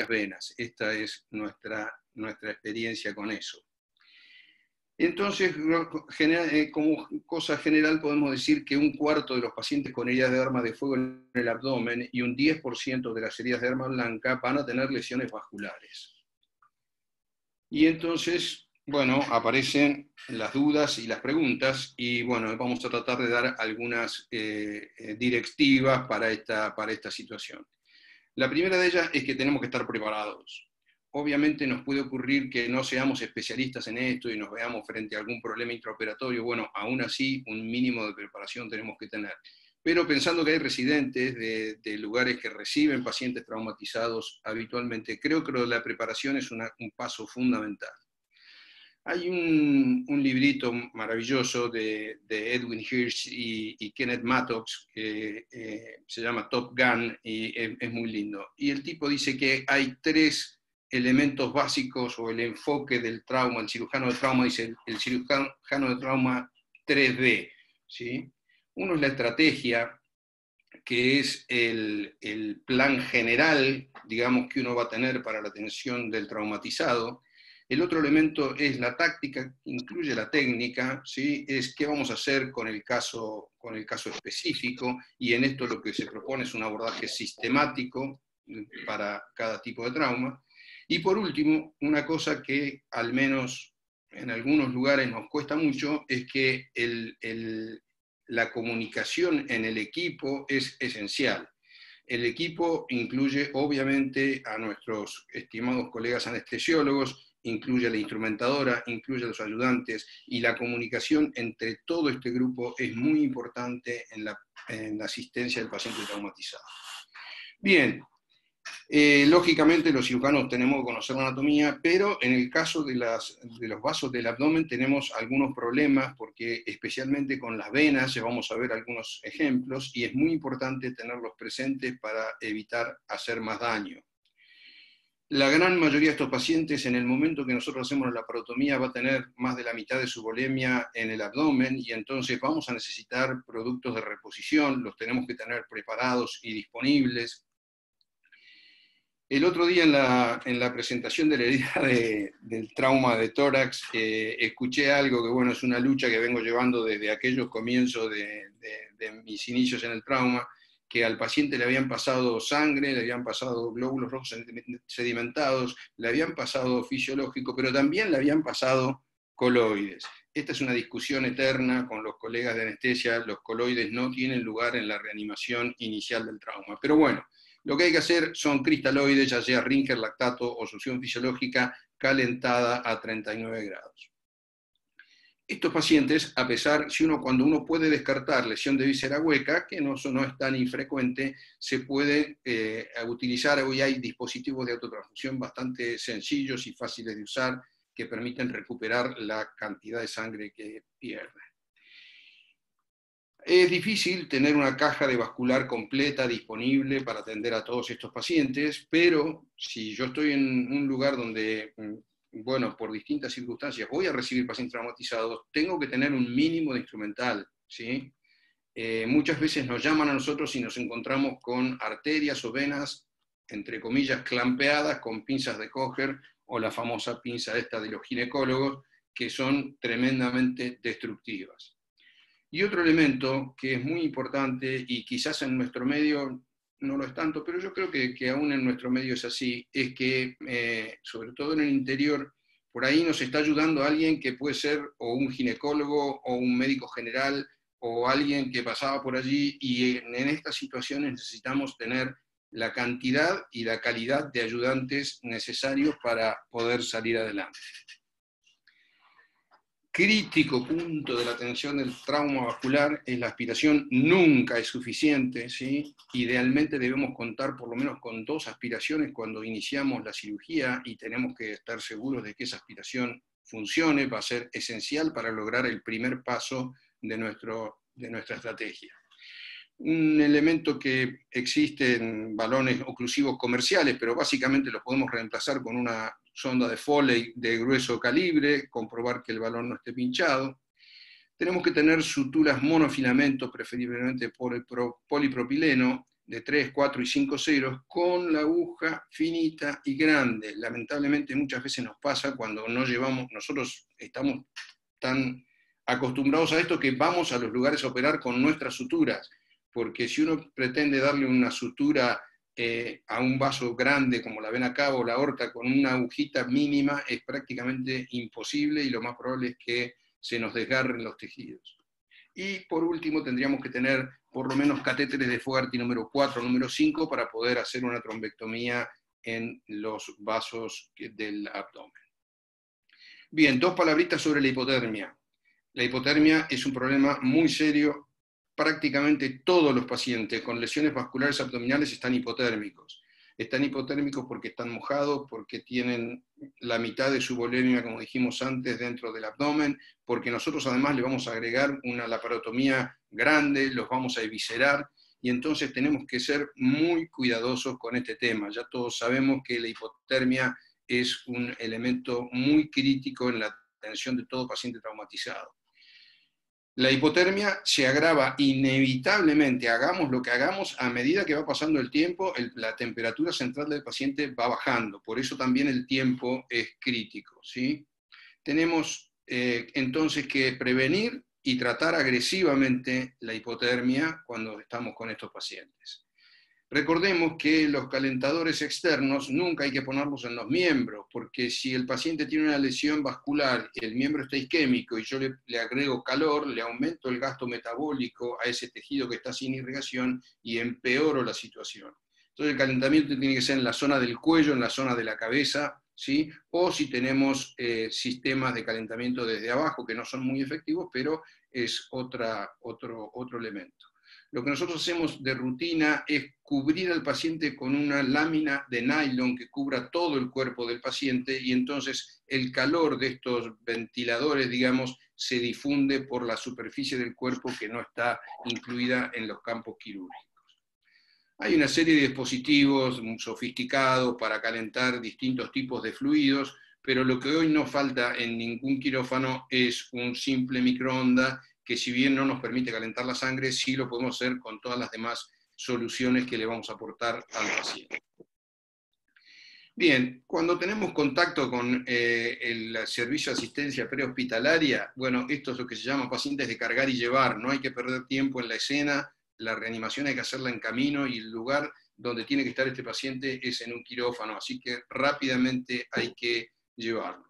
venas. Esta es nuestra experiencia con eso. Entonces, como cosa general podemos decir que un cuarto de los pacientes con heridas de arma de fuego en el abdomen y un 10% de las heridas de arma blanca van a tener lesiones vasculares. Y entonces, bueno, aparecen las dudas y las preguntas, y bueno, vamos a tratar de dar algunas directivas para esta situación. La primera de ellas es que tenemos que estar preparados. Obviamente nos puede ocurrir que no seamos especialistas en esto y nos veamos frente a algún problema intraoperatorio. Bueno, aún así, un mínimo de preparación tenemos que tener. Pero pensando que hay residentes de lugares que reciben pacientes traumatizados habitualmente, creo que la preparación es un paso fundamental. Hay un librito maravilloso de Edwin Hirsch y Kenneth Mattox que se llama Top Gun y es muy lindo. Y el tipo dice que hay 3 elementos básicos o el enfoque del trauma. El cirujano de trauma dice el cirujano de trauma 3D, ¿sí? Uno es la estrategia, que es el plan general, digamos, que uno va a tener para la atención del traumatizado. El otro elemento es la táctica, incluye la técnica, ¿sí? Es qué vamos a hacer con el caso específico, y en esto lo que se propone es un abordaje sistemático para cada tipo de trauma. Y por último, una cosa que al menos en algunos lugares nos cuesta mucho, es que la comunicación en el equipo es esencial. El equipo incluye obviamente a nuestros estimados colegas anestesiólogos, incluye a la instrumentadora, incluye a los ayudantes, y la comunicación entre todo este grupo es muy importante en la asistencia del paciente traumatizado. Bien, lógicamente los cirujanos tenemos que conocer la anatomía, pero en el caso de los vasos del abdomen tenemos algunos problemas, porque especialmente con las venas, ya vamos a ver algunos ejemplos, y es muy importante tenerlos presentes para evitar hacer más daño. La gran mayoría de estos pacientes, en el momento que nosotros hacemos la laparotomía, va a tener más de la mitad de su volemia en el abdomen, y entonces vamos a necesitar productos de reposición, los tenemos que tener preparados y disponibles. El otro día en la presentación de la herida del trauma de tórax, escuché algo que, bueno, es una lucha que vengo llevando desde aquellos comienzos de mis inicios en el trauma, que al paciente le habían pasado sangre, le habían pasado glóbulos rojos sedimentados, le habían pasado fisiológico, pero también le habían pasado coloides. Esta es una discusión eterna con los colegas de anestesia. Los coloides no tienen lugar en la reanimación inicial del trauma. Pero bueno, lo que hay que hacer son cristaloides, ya sea Rinker, lactato o succión fisiológica calentada a 39 grados. Estos pacientes, a pesar, cuando uno puede descartar lesión de víscera hueca, que no es tan infrecuente, se puede utilizar. Hoy hay dispositivos de autotransfusión bastante sencillos y fáciles de usar que permiten recuperar la cantidad de sangre que pierden. Es difícil tener una caja de vascular completa disponible para atender a todos estos pacientes, pero si yo estoy en un lugar donde, bueno, por distintas circunstancias voy a recibir pacientes traumatizados, tengo que tener un mínimo de instrumental, ¿sí? Muchas veces nos llaman a nosotros y nos encontramos con arterias o venas, entre comillas, clampeadas con pinzas de Kocher, o la famosa pinza esta de los ginecólogos, que son tremendamente destructivas. Y otro elemento que es muy importante, y quizás en nuestro medio no lo es tanto, pero yo creo que aún en nuestro medio es así, es que, sobre todo en el interior, por ahí nos está ayudando alguien que puede ser o un ginecólogo o un médico general o alguien que pasaba por allí, y en estas situaciones necesitamos tener la cantidad y la calidad de ayudantes necesarios para poder salir adelante. Crítico punto de la atención del trauma vascular es la aspiración. Nunca es suficiente, ¿sí? Idealmente debemos contar por lo menos con 2 aspiraciones cuando iniciamos la cirugía, y tenemos que estar seguros de que esa aspiración funcione. Va a ser esencial para lograr el primer paso de nuestra estrategia. Un elemento que existe en balones oclusivos comerciales, pero básicamente los podemos reemplazar con una sonda de Foley de grueso calibre, comprobar que el balón no esté pinchado. Tenemos que tener suturas monofilamento, preferiblemente por el polipropileno, de 3, 4 y 5 ceros con la aguja finita y grande. Lamentablemente muchas veces nos pasa cuando no llevamos, nosotros estamos tan acostumbrados a esto que vamos a los lugares a operar con nuestras suturas, porque si uno pretende darle una sutura a un vaso grande como la ven acá o la aorta con una agujita mínima es prácticamente imposible y lo más probable es que se nos desgarren los tejidos. Y por último tendríamos que tener por lo menos catéteres de Fogarty número 4, número 5 para poder hacer una trombectomía en los vasos del abdomen. Bien, 2 palabritas sobre la hipotermia. La hipotermia es un problema muy serio. Prácticamente todos los pacientes con lesiones vasculares abdominales están hipotérmicos. Están hipotérmicos porque están mojados, porque tienen la mitad de su volemia, como dijimos antes, dentro del abdomen, porque nosotros además le vamos a agregar una laparotomía grande, los vamos a eviscerar, y entonces tenemos que ser muy cuidadosos con este tema. Ya todos sabemos que la hipotermia es un elemento muy crítico en la atención de todo paciente traumatizado. La hipotermia se agrava inevitablemente, hagamos lo que hagamos, a medida que va pasando el tiempo, la temperatura central del paciente va bajando, por eso también el tiempo es crítico, ¿sí? Tenemos entonces que prevenir y tratar agresivamente la hipotermia cuando estamos con estos pacientes. Recordemos que los calentadores externos nunca hay que ponerlos en los miembros, porque si el paciente tiene una lesión vascular y el miembro está isquémico y yo le agrego calor, le aumento el gasto metabólico a ese tejido que está sin irrigación y empeoro la situación. Entonces el calentamiento tiene que ser en la zona del cuello, en la zona de la cabeza, ¿sí? O si tenemos sistemas de calentamiento desde abajo que no son muy efectivos, pero es otro elemento. Lo que nosotros hacemos de rutina es cubrir al paciente con una lámina de nylon que cubra todo el cuerpo del paciente y entonces el calor de estos ventiladores, digamos, se difunde por la superficie del cuerpo que no está incluida en los campos quirúrgicos. Hay una serie de dispositivos sofisticados para calentar distintos tipos de fluidos, pero lo que hoy no falta en ningún quirófano es un simple microondas que si bien no nos permite calentar la sangre, sí lo podemos hacer con todas las demás soluciones que le vamos a aportar al paciente. Bien, cuando tenemos contacto con el servicio de asistencia prehospitalaria, bueno, esto es lo que se llama pacientes de cargar y llevar, no hay que perder tiempo en la escena, la reanimación hay que hacerla en camino y el lugar donde tiene que estar este paciente es en un quirófano, así que rápidamente hay que llevarlo.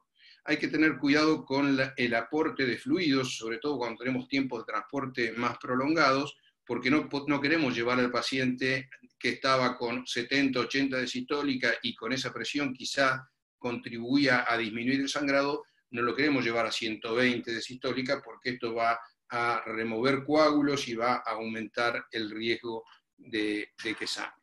Hay que tener cuidado con el aporte de fluidos, sobre todo cuando tenemos tiempos de transporte más prolongados, porque no queremos llevar al paciente que estaba con 70, 80 de sistólica y con esa presión quizá contribuía a disminuir el sangrado, no lo queremos llevar a 120 de sistólica porque esto va a remover coágulos y va a aumentar el riesgo de que sangre.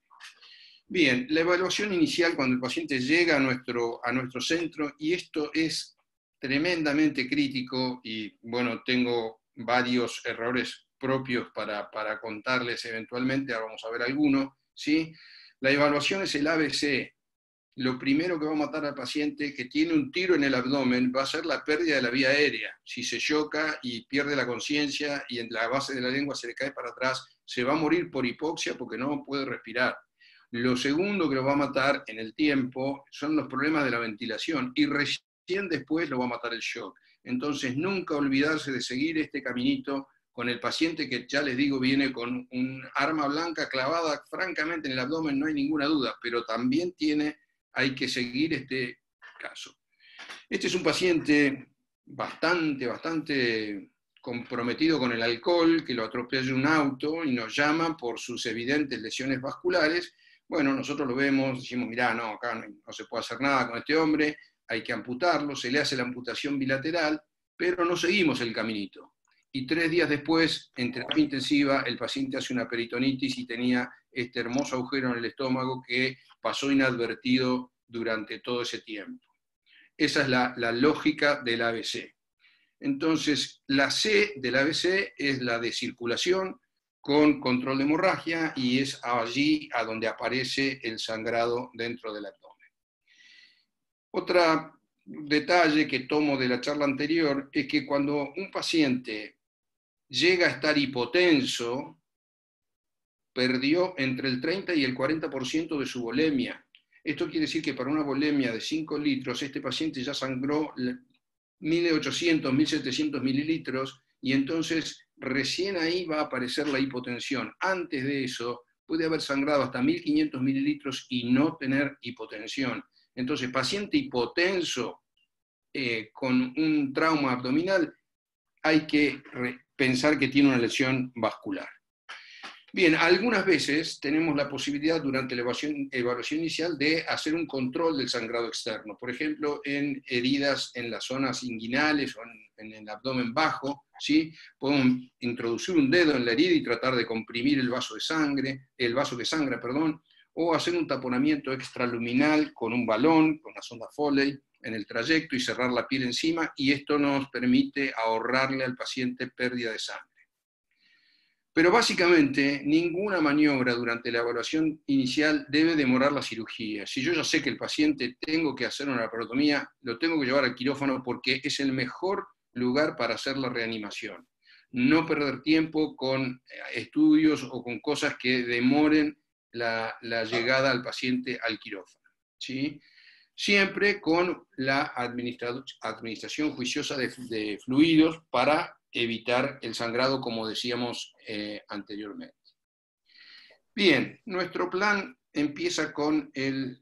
Bien, la evaluación inicial cuando el paciente llega a nuestro centro, y esto es tremendamente crítico, y bueno, tengo varios errores propios para contarles eventualmente, ahora vamos a ver algunos, ¿sí? La evaluación es el ABC. Lo primero que va a matar al paciente que tiene un tiro en el abdomen va a ser la pérdida de la vía aérea. Si se choca y pierde la conciencia y en la base de la lengua se le cae para atrás, se va a morir por hipoxia porque no puede respirar. Lo segundo que lo va a matar en el tiempo son los problemas de la ventilación y recién después lo va a matar el shock. Entonces nunca olvidarse de seguir este caminito con el paciente que ya les digo viene con un arma blanca clavada francamente en el abdomen, no hay ninguna duda, pero también hay que seguir este caso. Este es un paciente bastante comprometido con el alcohol, que lo atropella un auto y nos llama por sus evidentes lesiones vasculares. Bueno, nosotros lo vemos, decimos, mirá, no, acá no se puede hacer nada con este hombre, hay que amputarlo, se le hace la amputación bilateral, pero no seguimos el caminito. Y 3 días después, en terapia intensiva, el paciente hace una peritonitis y tenía este hermoso agujero en el estómago que pasó inadvertido durante todo ese tiempo. Esa es la lógica del ABC. Entonces, la C del ABC es la de circulación con control de hemorragia y es allí a donde aparece el sangrado dentro del abdomen. Otro detalle que tomo de la charla anterior es que cuando un paciente llega a estar hipotenso, perdió entre el 30 y el 40% de su volemia. Esto quiere decir que para una volemia de 5 litros, este paciente ya sangró 1.800, 1.700 mililitros, y entonces recién ahí va a aparecer la hipotensión. Antes de eso, puede haber sangrado hasta 1.500 mililitros y no tener hipotensión. Entonces, paciente hipotenso con un trauma abdominal, hay que pensar que tiene una lesión vascular. Bien, algunas veces tenemos la posibilidad durante la evaluación inicial de hacer un control del sangrado externo. Por ejemplo, en heridas en las zonas inguinales o en el abdomen bajo, ¿sí? Podemos introducir un dedo en la herida y tratar de comprimir el vaso que sangra, o hacer un taponamiento extraluminal con un balón, con la sonda Foley en el trayecto y cerrar la piel encima, y esto nos permite ahorrarle al paciente pérdida de sangre. Pero básicamente, ninguna maniobra durante la evaluación inicial debe demorar la cirugía. Si yo ya sé que el paciente tengo que hacer una laparotomía, lo tengo que llevar al quirófano porque es el mejor lugar para hacer la reanimación. No perder tiempo con estudios o con cosas que demoren la llegada al paciente al quirófano, ¿sí? Siempre con la administración juiciosa de fluidos para evitar el sangrado, como decíamos anteriormente. Bien, nuestro plan empieza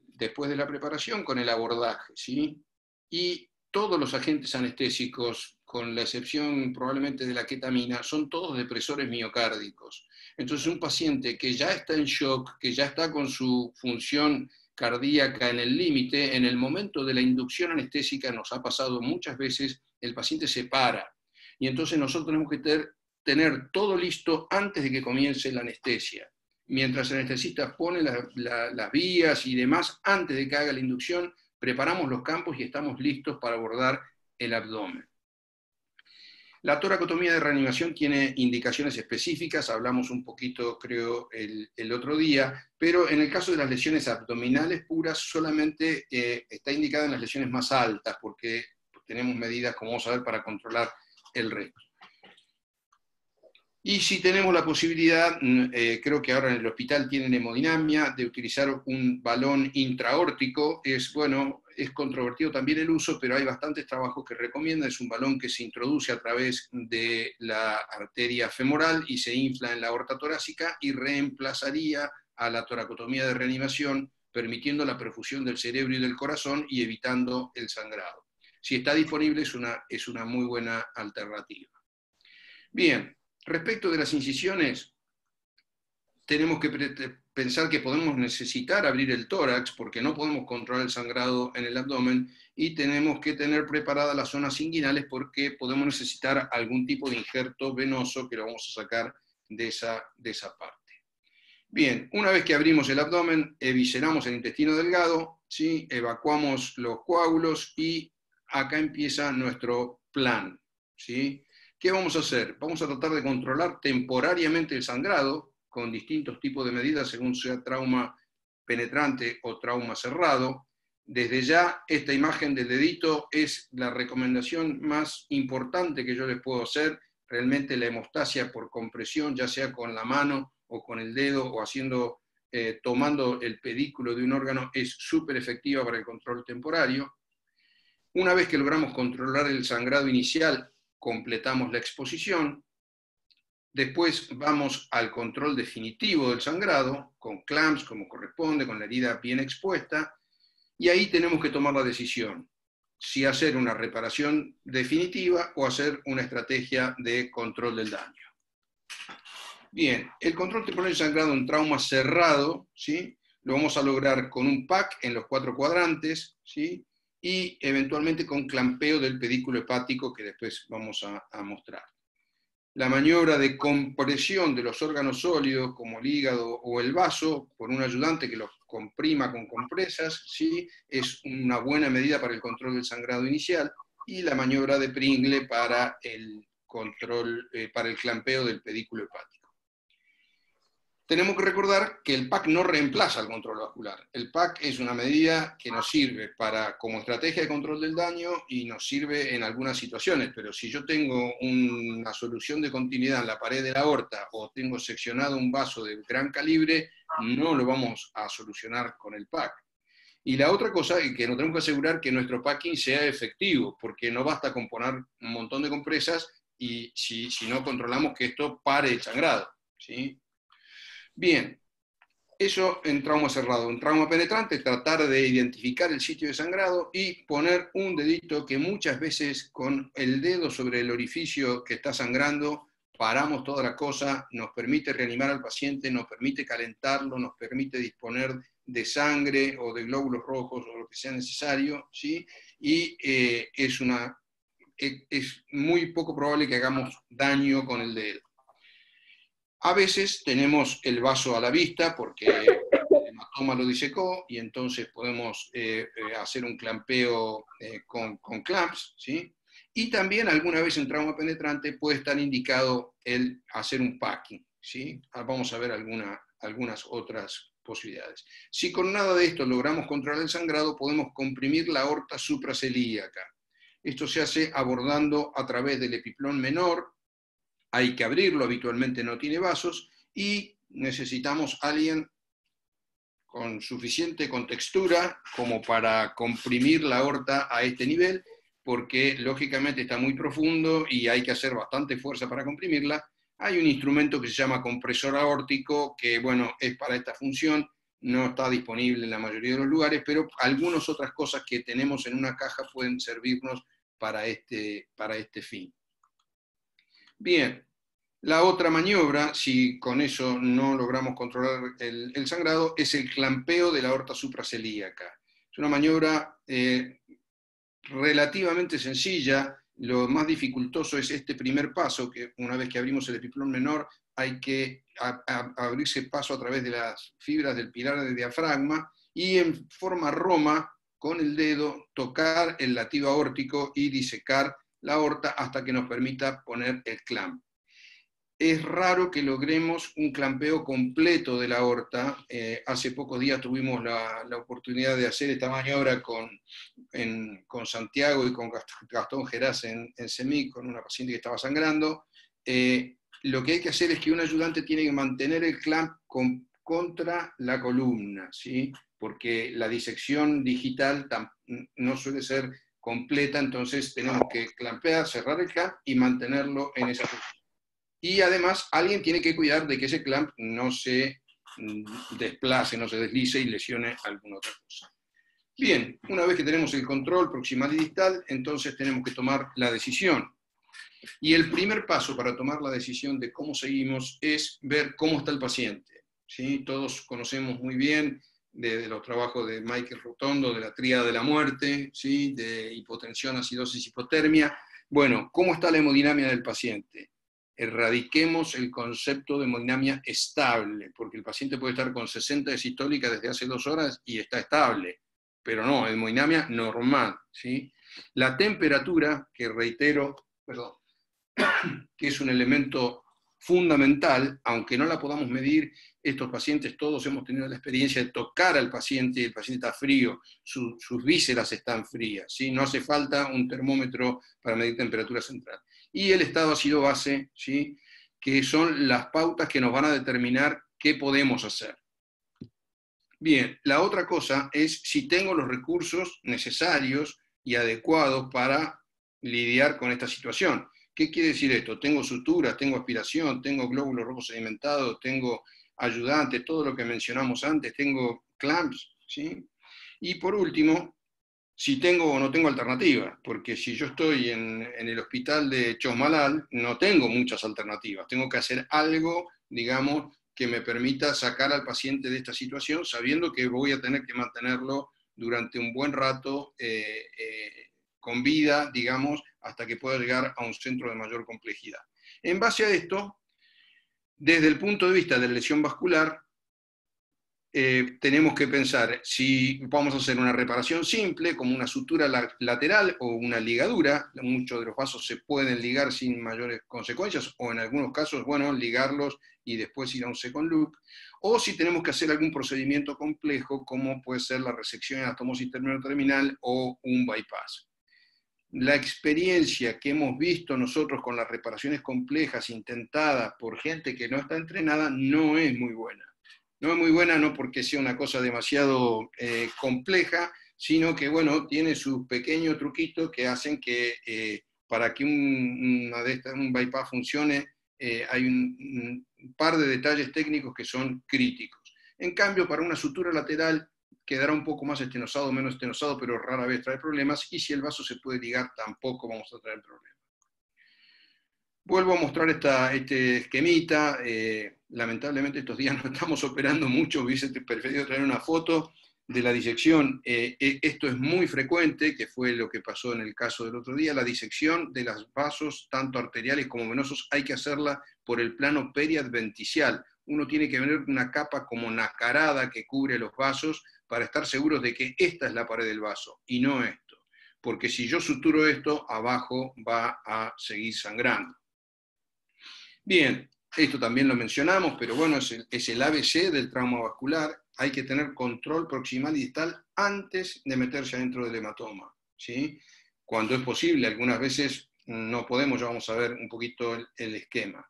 después de la preparación, con el abordaje, ¿sí? Y todos los agentes anestésicos, con la excepción probablemente de la ketamina, son todos depresores miocárdicos. Entonces, un paciente que ya está en shock, que ya está con su función cardíaca en el límite, en el momento de la inducción anestésica, nos ha pasado muchas veces, el paciente se para. Y entonces nosotros tenemos que tener todo listo antes de que comience la anestesia. Mientras el anestesista pone las vías y demás, antes de que haga la inducción, preparamos los campos y estamos listos para abordar el abdomen. La toracotomía de reanimación tiene indicaciones específicas, hablamos un poquito, creo, el otro día, pero en el caso de las lesiones abdominales puras, solamente está indicada en las lesiones más altas, porque tenemos medidas, como vamos a ver, para controlar el resto. Y si tenemos la posibilidad, creo que ahora en el hospital tienen hemodinamia, de utilizar un balón intraórtico, es controvertido también el uso, pero hay bastantes trabajos que recomiendan. Es un balón que se introduce a través de la arteria femoral y se infla en la aorta torácica y reemplazaría a la toracotomía de reanimación, permitiendo la perfusión del cerebro y del corazón y evitando el sangrado. Si está disponible, es una muy buena alternativa. Bien. Respecto de las incisiones, tenemos que pensar que podemos necesitar abrir el tórax porque no podemos controlar el sangrado en el abdomen, y tenemos que tener preparadas las zonas inguinales porque podemos necesitar algún tipo de injerto venoso que lo vamos a sacar de esa parte. Bien, una vez que abrimos el abdomen, evisceramos el intestino delgado, ¿sí? Evacuamos los coágulos y acá empieza nuestro plan, ¿sí? ¿Qué vamos a hacer? Vamos a tratar de controlar temporariamente el sangrado con distintos tipos de medidas según sea trauma penetrante o trauma cerrado. Desde ya, esta imagen del dedito es la recomendación más importante que yo les puedo hacer. Realmente la hemostasia por compresión, ya sea con la mano o con el dedo o tomando el pedículo de un órgano, es súper efectiva para el control temporario. Una vez que logramos controlar el sangrado inicial, completamos la exposición. Después vamos al control definitivo del sangrado, con clamps como corresponde, con la herida bien expuesta, y ahí tenemos que tomar la decisión, si hacer una reparación definitiva o hacer una estrategia de control del daño. Bien, el control temporal del sangrado en trauma cerrado, ¿sí? Lo vamos a lograr con un PAC en los 4 cuadrantes, ¿sí? Y eventualmente con clampeo del pedículo hepático, que después vamos a mostrar. La maniobra de compresión de los órganos sólidos, como el hígado o el vaso, por un ayudante que los comprima con compresas, ¿sí? Es una buena medida para el control del sangrado inicial, y la maniobra de Pringle para el clampeo del pedículo hepático. tenemos que recordar que el PAC no reemplaza el control vascular. El PAC es una medida que nos sirve como estrategia de control del daño y nos sirve en algunas situaciones, pero si yo tengo una solución de continuidad en la pared de la aorta o tengo seccionado un vaso de gran calibre, no lo vamos a solucionar con el PAC. Y la otra cosa es que nos tenemos que asegurar que nuestro packing sea efectivo, porque no basta con poner un montón de compresas y si no controlamos que esto pare el sangrado, ¿sí? Bien, eso en trauma cerrado. En trauma penetrante, tratar de identificar el sitio de sangrado y poner un dedito que muchas veces con el dedo sobre el orificio que está sangrando, paramos toda la cosa, nos permite reanimar al paciente, nos permite calentarlo, nos permite disponer de sangre o de glóbulos rojos o lo que sea necesario, ¿sí? Y es muy poco probable que hagamos daño con el dedo. A veces tenemos el vaso a la vista porque el hematoma lo disecó y entonces podemos hacer un clampeo con clamps, ¿sí? Y también alguna vez en trauma penetrante puede estar indicado el hacer un packing, ¿sí? Vamos a ver algunas otras posibilidades. Si con nada de esto logramos controlar el sangrado, podemos comprimir la aorta supracelíaca. Esto se hace abordando a través del epiplón menor. Hay que abrirlo, habitualmente no tiene vasos, y necesitamos a alguien con suficiente contextura como para comprimir la aorta a este nivel, porque lógicamente está muy profundo y hay que hacer bastante fuerza para comprimirla. Hay un instrumento que se llama compresor aórtico, que bueno, es para esta función, no está disponible en la mayoría de los lugares, pero algunas otras cosas que tenemos en una caja pueden servirnos para este fin. Bien, la otra maniobra, si con eso no logramos controlar el sangrado, es el clampeo de la aorta supracelíaca. Es una maniobra relativamente sencilla. Lo más dificultoso es este primer paso, que una vez que abrimos el epiplón menor, hay que abrirse paso a través de las fibras del pilar del diafragma y en forma roma, con el dedo, tocar el latido aórtico y disecar la aorta hasta que nos permita poner el clamp. Es raro que logremos un clampeo completo de la aorta. Hace pocos días tuvimos la oportunidad de hacer esta maniobra con Santiago y con Gastón Geraz en CEMIC, con una paciente que estaba sangrando. Lo que hay que hacer es que un ayudante tiene que mantener el clamp contra la columna, ¿sí? Porque la disección digital no suele ser completa, entonces tenemos que clampear, cerrar el clamp y mantenerlo en esa posición. Y además alguien tiene que cuidar de que ese clamp no se desplace, no se deslice y lesione alguna otra cosa. Bien, una vez que tenemos el control proximal y distal, entonces tenemos que tomar la decisión. Y el primer paso para tomar la decisión de cómo seguimos es ver cómo está el paciente, ¿sí? Todos conocemos muy bien de los trabajos de Michael Rotondo, de la tríada de la muerte, ¿sí? De hipotensión, acidosis, hipotermia. Bueno, ¿cómo está la hemodinamia del paciente? Erradiquemos el concepto de hemodinamia estable, porque el paciente puede estar con 60 de sistólica desde hace 2 horas y está estable, pero no, hemodinamia normal, ¿sí? La temperatura, que reitero, que es un elemento fundamental, aunque no la podamos medir, estos pacientes todos hemos tenido la experiencia de tocar al paciente y el paciente está frío, sus vísceras están frías, ¿sí? No hace falta un termómetro para medir temperatura central. Y el estado ácido-base, ¿sí? Que son las pautas que nos van a determinar qué podemos hacer. Bien, la otra cosa es si tengo los recursos necesarios y adecuados para lidiar con esta situación. ¿Qué quiere decir esto? Tengo suturas, tengo aspiración, tengo glóbulos rojos sedimentados, tengo ayudantes, todo lo que mencionamos antes, tengo clamps, ¿sí? Y por último, si tengo o no tengo alternativas, porque si yo estoy en el hospital de Chosmalal, no tengo muchas alternativas, tengo que hacer algo, digamos, que me permita sacar al paciente de esta situación, sabiendo que voy a tener que mantenerlo durante un buen rato con vida, digamos, hasta que pueda llegar a un centro de mayor complejidad. En base a esto, desde el punto de vista de la lesión vascular, tenemos que pensar si vamos a hacer una reparación simple, como una sutura lateral o una ligadura. Muchos de los vasos se pueden ligar sin mayores consecuencias, o en algunos casos, bueno, ligarlos y después ir a un second look. O si tenemos que hacer algún procedimiento complejo, como puede ser la resección anastomosis terminal o un bypass. La experiencia que hemos visto nosotros con las reparaciones complejas intentadas por gente que no está entrenada no es muy buena. No es muy buena no porque sea una cosa demasiado compleja, sino que, bueno, tiene sus pequeños truquitos que hacen que para que un bypass funcione hay un par de detalles técnicos que son críticos. En cambio, para una sutura lateral quedará un poco más estenosado o menos estenosado, pero rara vez trae problemas, y si el vaso se puede ligar tampoco vamos a traer problemas. Vuelvo a mostrar este esquemita. Lamentablemente estos días no estamos operando mucho, hubiese preferido traer una foto de la disección. Esto es muy frecuente, que fue lo que pasó en el caso del otro día. La disección de los vasos, tanto arteriales como venosos, hay que hacerla por el plano periadventicial. Uno tiene que tener una capa como nacarada que cubre los vasos para estar seguros de que esta es la pared del vaso y no esto. Porque si yo suturo esto, abajo va a seguir sangrando. Bien, esto también lo mencionamos, pero bueno, es el ABC del trauma vascular. Hay que tener control proximal y distal antes de meterse adentro del hematoma, ¿sí? Cuando es posible, algunas veces no podemos, ya vamos a ver un poquito el esquema.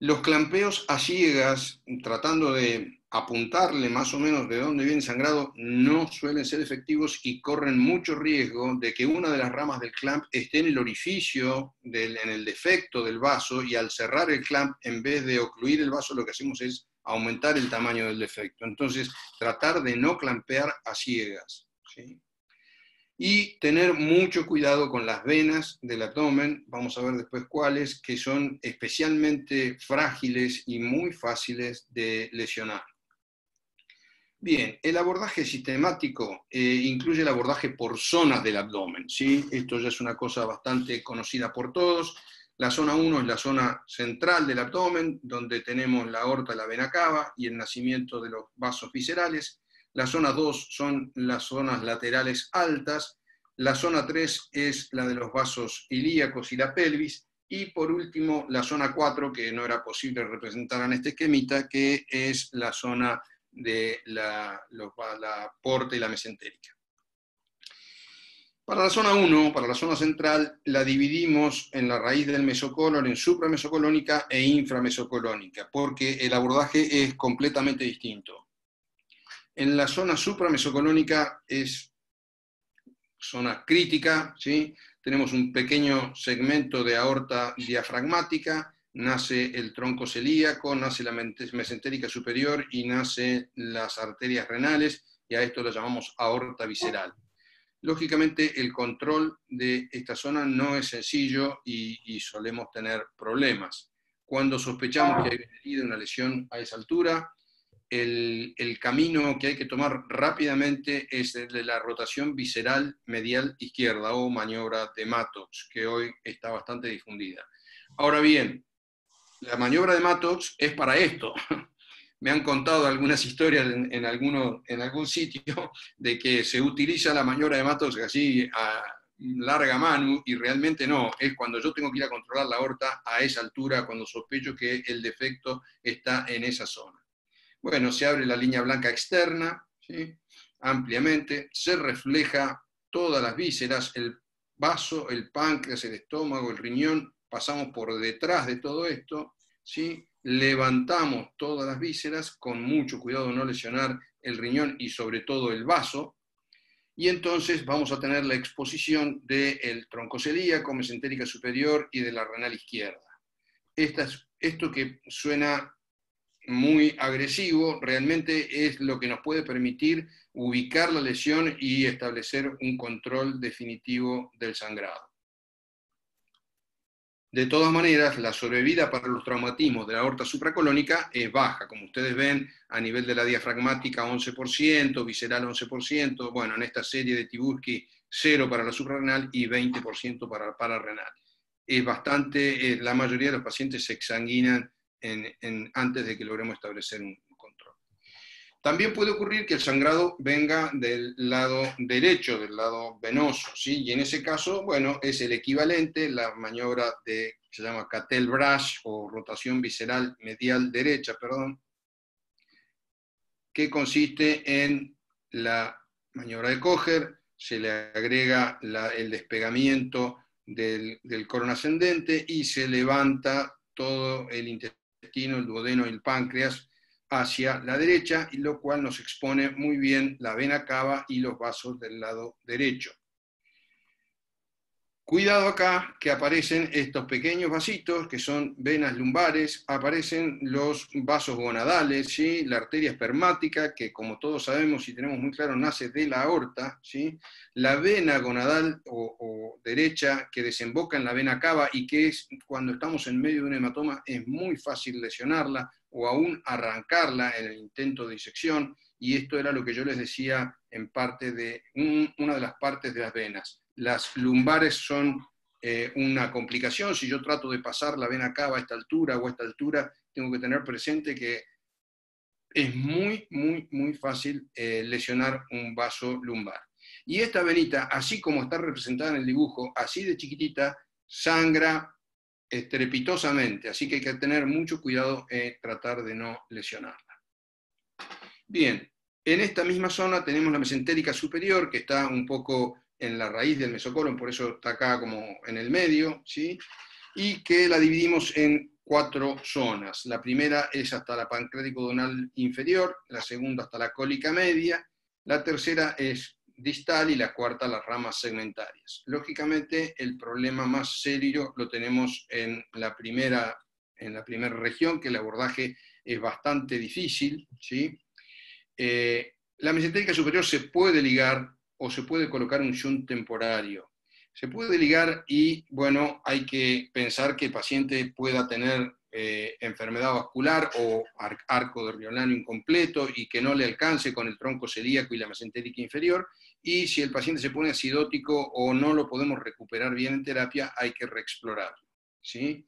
Los clampeos a ciegas, tratando de apuntarle más o menos de dónde viene el sangrado, no suelen ser efectivos y corren mucho riesgo de que una de las ramas del clamp esté en el orificio, en el defecto del vaso, y al cerrar el clamp, en vez de ocluir el vaso, lo que hacemos es aumentar el tamaño del defecto. Entonces, tratar de no clampear a ciegas, ¿sí? Y tener mucho cuidado con las venas del abdomen, vamos a ver después cuáles, que son especialmente frágiles y muy fáciles de lesionar. Bien, el abordaje sistemático incluye el abordaje por zonas del abdomen, ¿sí? Esto ya es una cosa bastante conocida por todos. La zona 1 es la zona central del abdomen, donde tenemos la aorta, la vena cava y el nacimiento de los vasos viscerales. La zona 2 son las zonas laterales altas. La zona 3 es la de los vasos ilíacos y la pelvis. Y por último, la zona 4, que no era posible representar en este esquemita, que es la zona de la porta y la mesentérica. Para la zona 1, para la zona central, la dividimos en la raíz del mesocolon en supramesocolónica e inframesocolónica, porque el abordaje es completamente distinto. En la zona supramesocolónica es zona crítica, ¿sí? Tenemos un pequeño segmento de aorta diafragmática, nace el tronco celíaco, nace la mesentérica superior y nace las arterias renales, y a esto lo llamamos aorta visceral. Lógicamente, el control de esta zona no es sencillo y solemos tener problemas. Cuando sospechamos que hay una herida, una lesión a esa altura, el camino que hay que tomar rápidamente es el de la rotación visceral medial izquierda o maniobra de Mattox, que hoy está bastante difundida. Ahora bien, la maniobra de Mattox es para esto. Me han contado algunas historias en algún sitio de que se utiliza la maniobra de Mattox así a larga mano, y realmente no, es cuando yo tengo que ir a controlar la aorta a esa altura, cuando sospecho que el defecto está en esa zona. Bueno, se abre la línea blanca externa, ¿sí? Ampliamente, se refleja todas las vísceras, el vaso, el páncreas, el estómago, el riñón, pasamos por detrás de todo esto, ¿sí? Levantamos todas las vísceras, con mucho cuidado de no lesionar el riñón y sobre todo el vaso, y entonces vamos a tener la exposición del tronco celíaco, mesentérica superior y de la renal izquierda. Esto que suena muy agresivo, realmente es lo que nos puede permitir ubicar la lesión y establecer un control definitivo del sangrado. De todas maneras, la sobrevida para los traumatismos de la aorta supracolónica es baja, como ustedes ven, a nivel de la diafragmática 11%, visceral 11%, bueno, en esta serie de Tiburski 0 para la suprarrenal y 20% para la pararrenal. Es bastante, la mayoría de los pacientes se exsanguinan antes de que logremos establecer un control. También puede ocurrir que el sangrado venga del lado derecho, del lado venoso, ¿sí? Y en ese caso, bueno, es el equivalente, la maniobra que se llama Cattell-Brasch o rotación visceral medial derecha, perdón, que consiste en la maniobra de Kocher, se le agrega el despegamiento del colon ascendente y se levanta todo el intestino, el duodeno y el páncreas hacia la derecha, y lo cual nos expone muy bien la vena cava y los vasos del lado derecho. Cuidado acá, que aparecen estos pequeños vasitos, que son venas lumbares, aparecen los vasos gonadales, ¿sí? La arteria espermática, que como todos sabemos y tenemos muy claro, nace de la aorta, ¿sí? La vena gonadal o derecha, que desemboca en la vena cava y que es, cuando estamos en medio de un hematoma, es muy fácil lesionarla o aún arrancarla en el intento de disección, y esto era lo que yo les decía en parte de una de las partes de las venas. Las lumbares son una complicación. Si yo trato de pasar la vena cava a esta altura o a esta altura, tengo que tener presente que es muy, muy, muy fácil lesionar un vaso lumbar. Y esta venita, así como está representada en el dibujo, así de chiquitita, sangra estrepitosamente, así que hay que tener mucho cuidado en tratar de no lesionarla. Bien, en esta misma zona tenemos la mesentérica superior, que está un poco en la raíz del mesocolon, por eso está acá como en el medio, ¿sí? Y que la dividimos en 4 zonas. La primera es hasta la pancreático duodenal inferior, la segunda hasta la cólica media, la tercera es distal y la cuarta las ramas segmentarias. Lógicamente, el problema más serio lo tenemos en la primera región, que el abordaje es bastante difícil, ¿sí? La mesentérica superior se puede ligar o se puede colocar un shunt temporario. Se puede ligar y, bueno, hay que pensar que el paciente pueda tener enfermedad vascular o arco de Riolanio incompleto y que no le alcance con el tronco celíaco y la mesentérica inferior, y si el paciente se pone acidótico o no lo podemos recuperar bien en terapia, hay que reexplorarlo, ¿sí?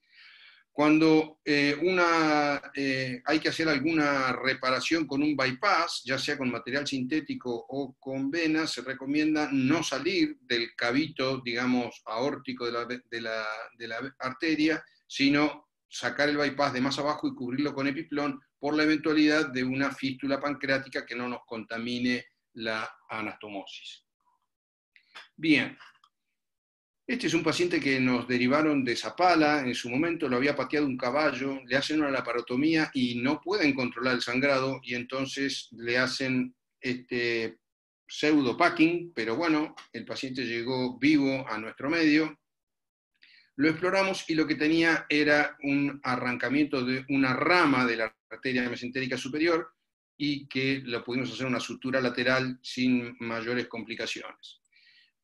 Cuando hay que hacer alguna reparación con un bypass, ya sea con material sintético o con venas, se recomienda no salir del cavito, digamos, aórtico de la arteria, sino sacar el bypass de más abajo y cubrirlo con epiplón por la eventualidad de una fístula pancreática que no nos contamine la anastomosis. Bien. Este es un paciente que nos derivaron de Zapala, en su momento lo había pateado un caballo, le hacen una laparotomía y no pueden controlar el sangrado, y entonces le hacen este pseudo packing, pero bueno, el paciente llegó vivo a nuestro medio, lo exploramos y lo que tenía era un arrancamiento de una rama de la arteria mesentérica superior y que lo pudimos hacer una sutura lateral sin mayores complicaciones.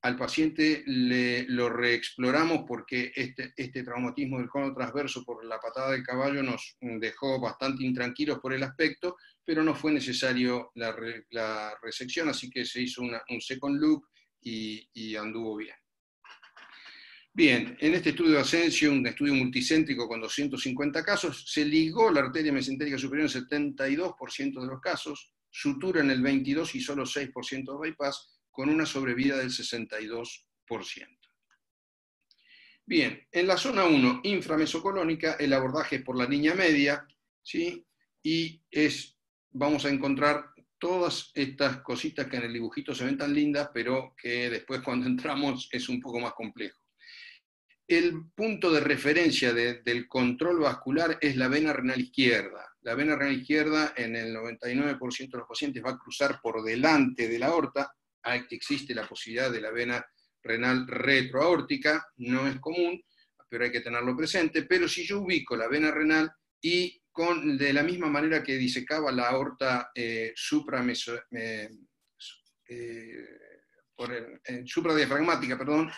Al paciente lo reexploramos porque este traumatismo del cono transverso por la patada del caballo nos dejó bastante intranquilos por el aspecto, pero no fue necesario la resección, así que se hizo un second look y anduvo bien. Bien, en este estudio de Asensio, un estudio multicéntrico con 250 casos, se ligó la arteria mesentérica superior en 72% de los casos, sutura en el 22% y solo 6% de bypass, con una sobrevida del 62%. Bien, en la zona 1, inframesocolónica, el abordaje es por la línea media, ¿sí? Y vamos a encontrar todas estas cositas que en el dibujito se ven tan lindas, pero que después cuando entramos es un poco más complejo. El punto de referencia del control vascular es la vena renal izquierda. La vena renal izquierda en el 99% de los pacientes va a cruzar por delante de la aorta. Existe la posibilidad de la vena renal retroaórtica, no es común, pero hay que tenerlo presente. Pero si yo ubico la vena renal y de la misma manera que disecaba la aorta supradiafragmática, perdón,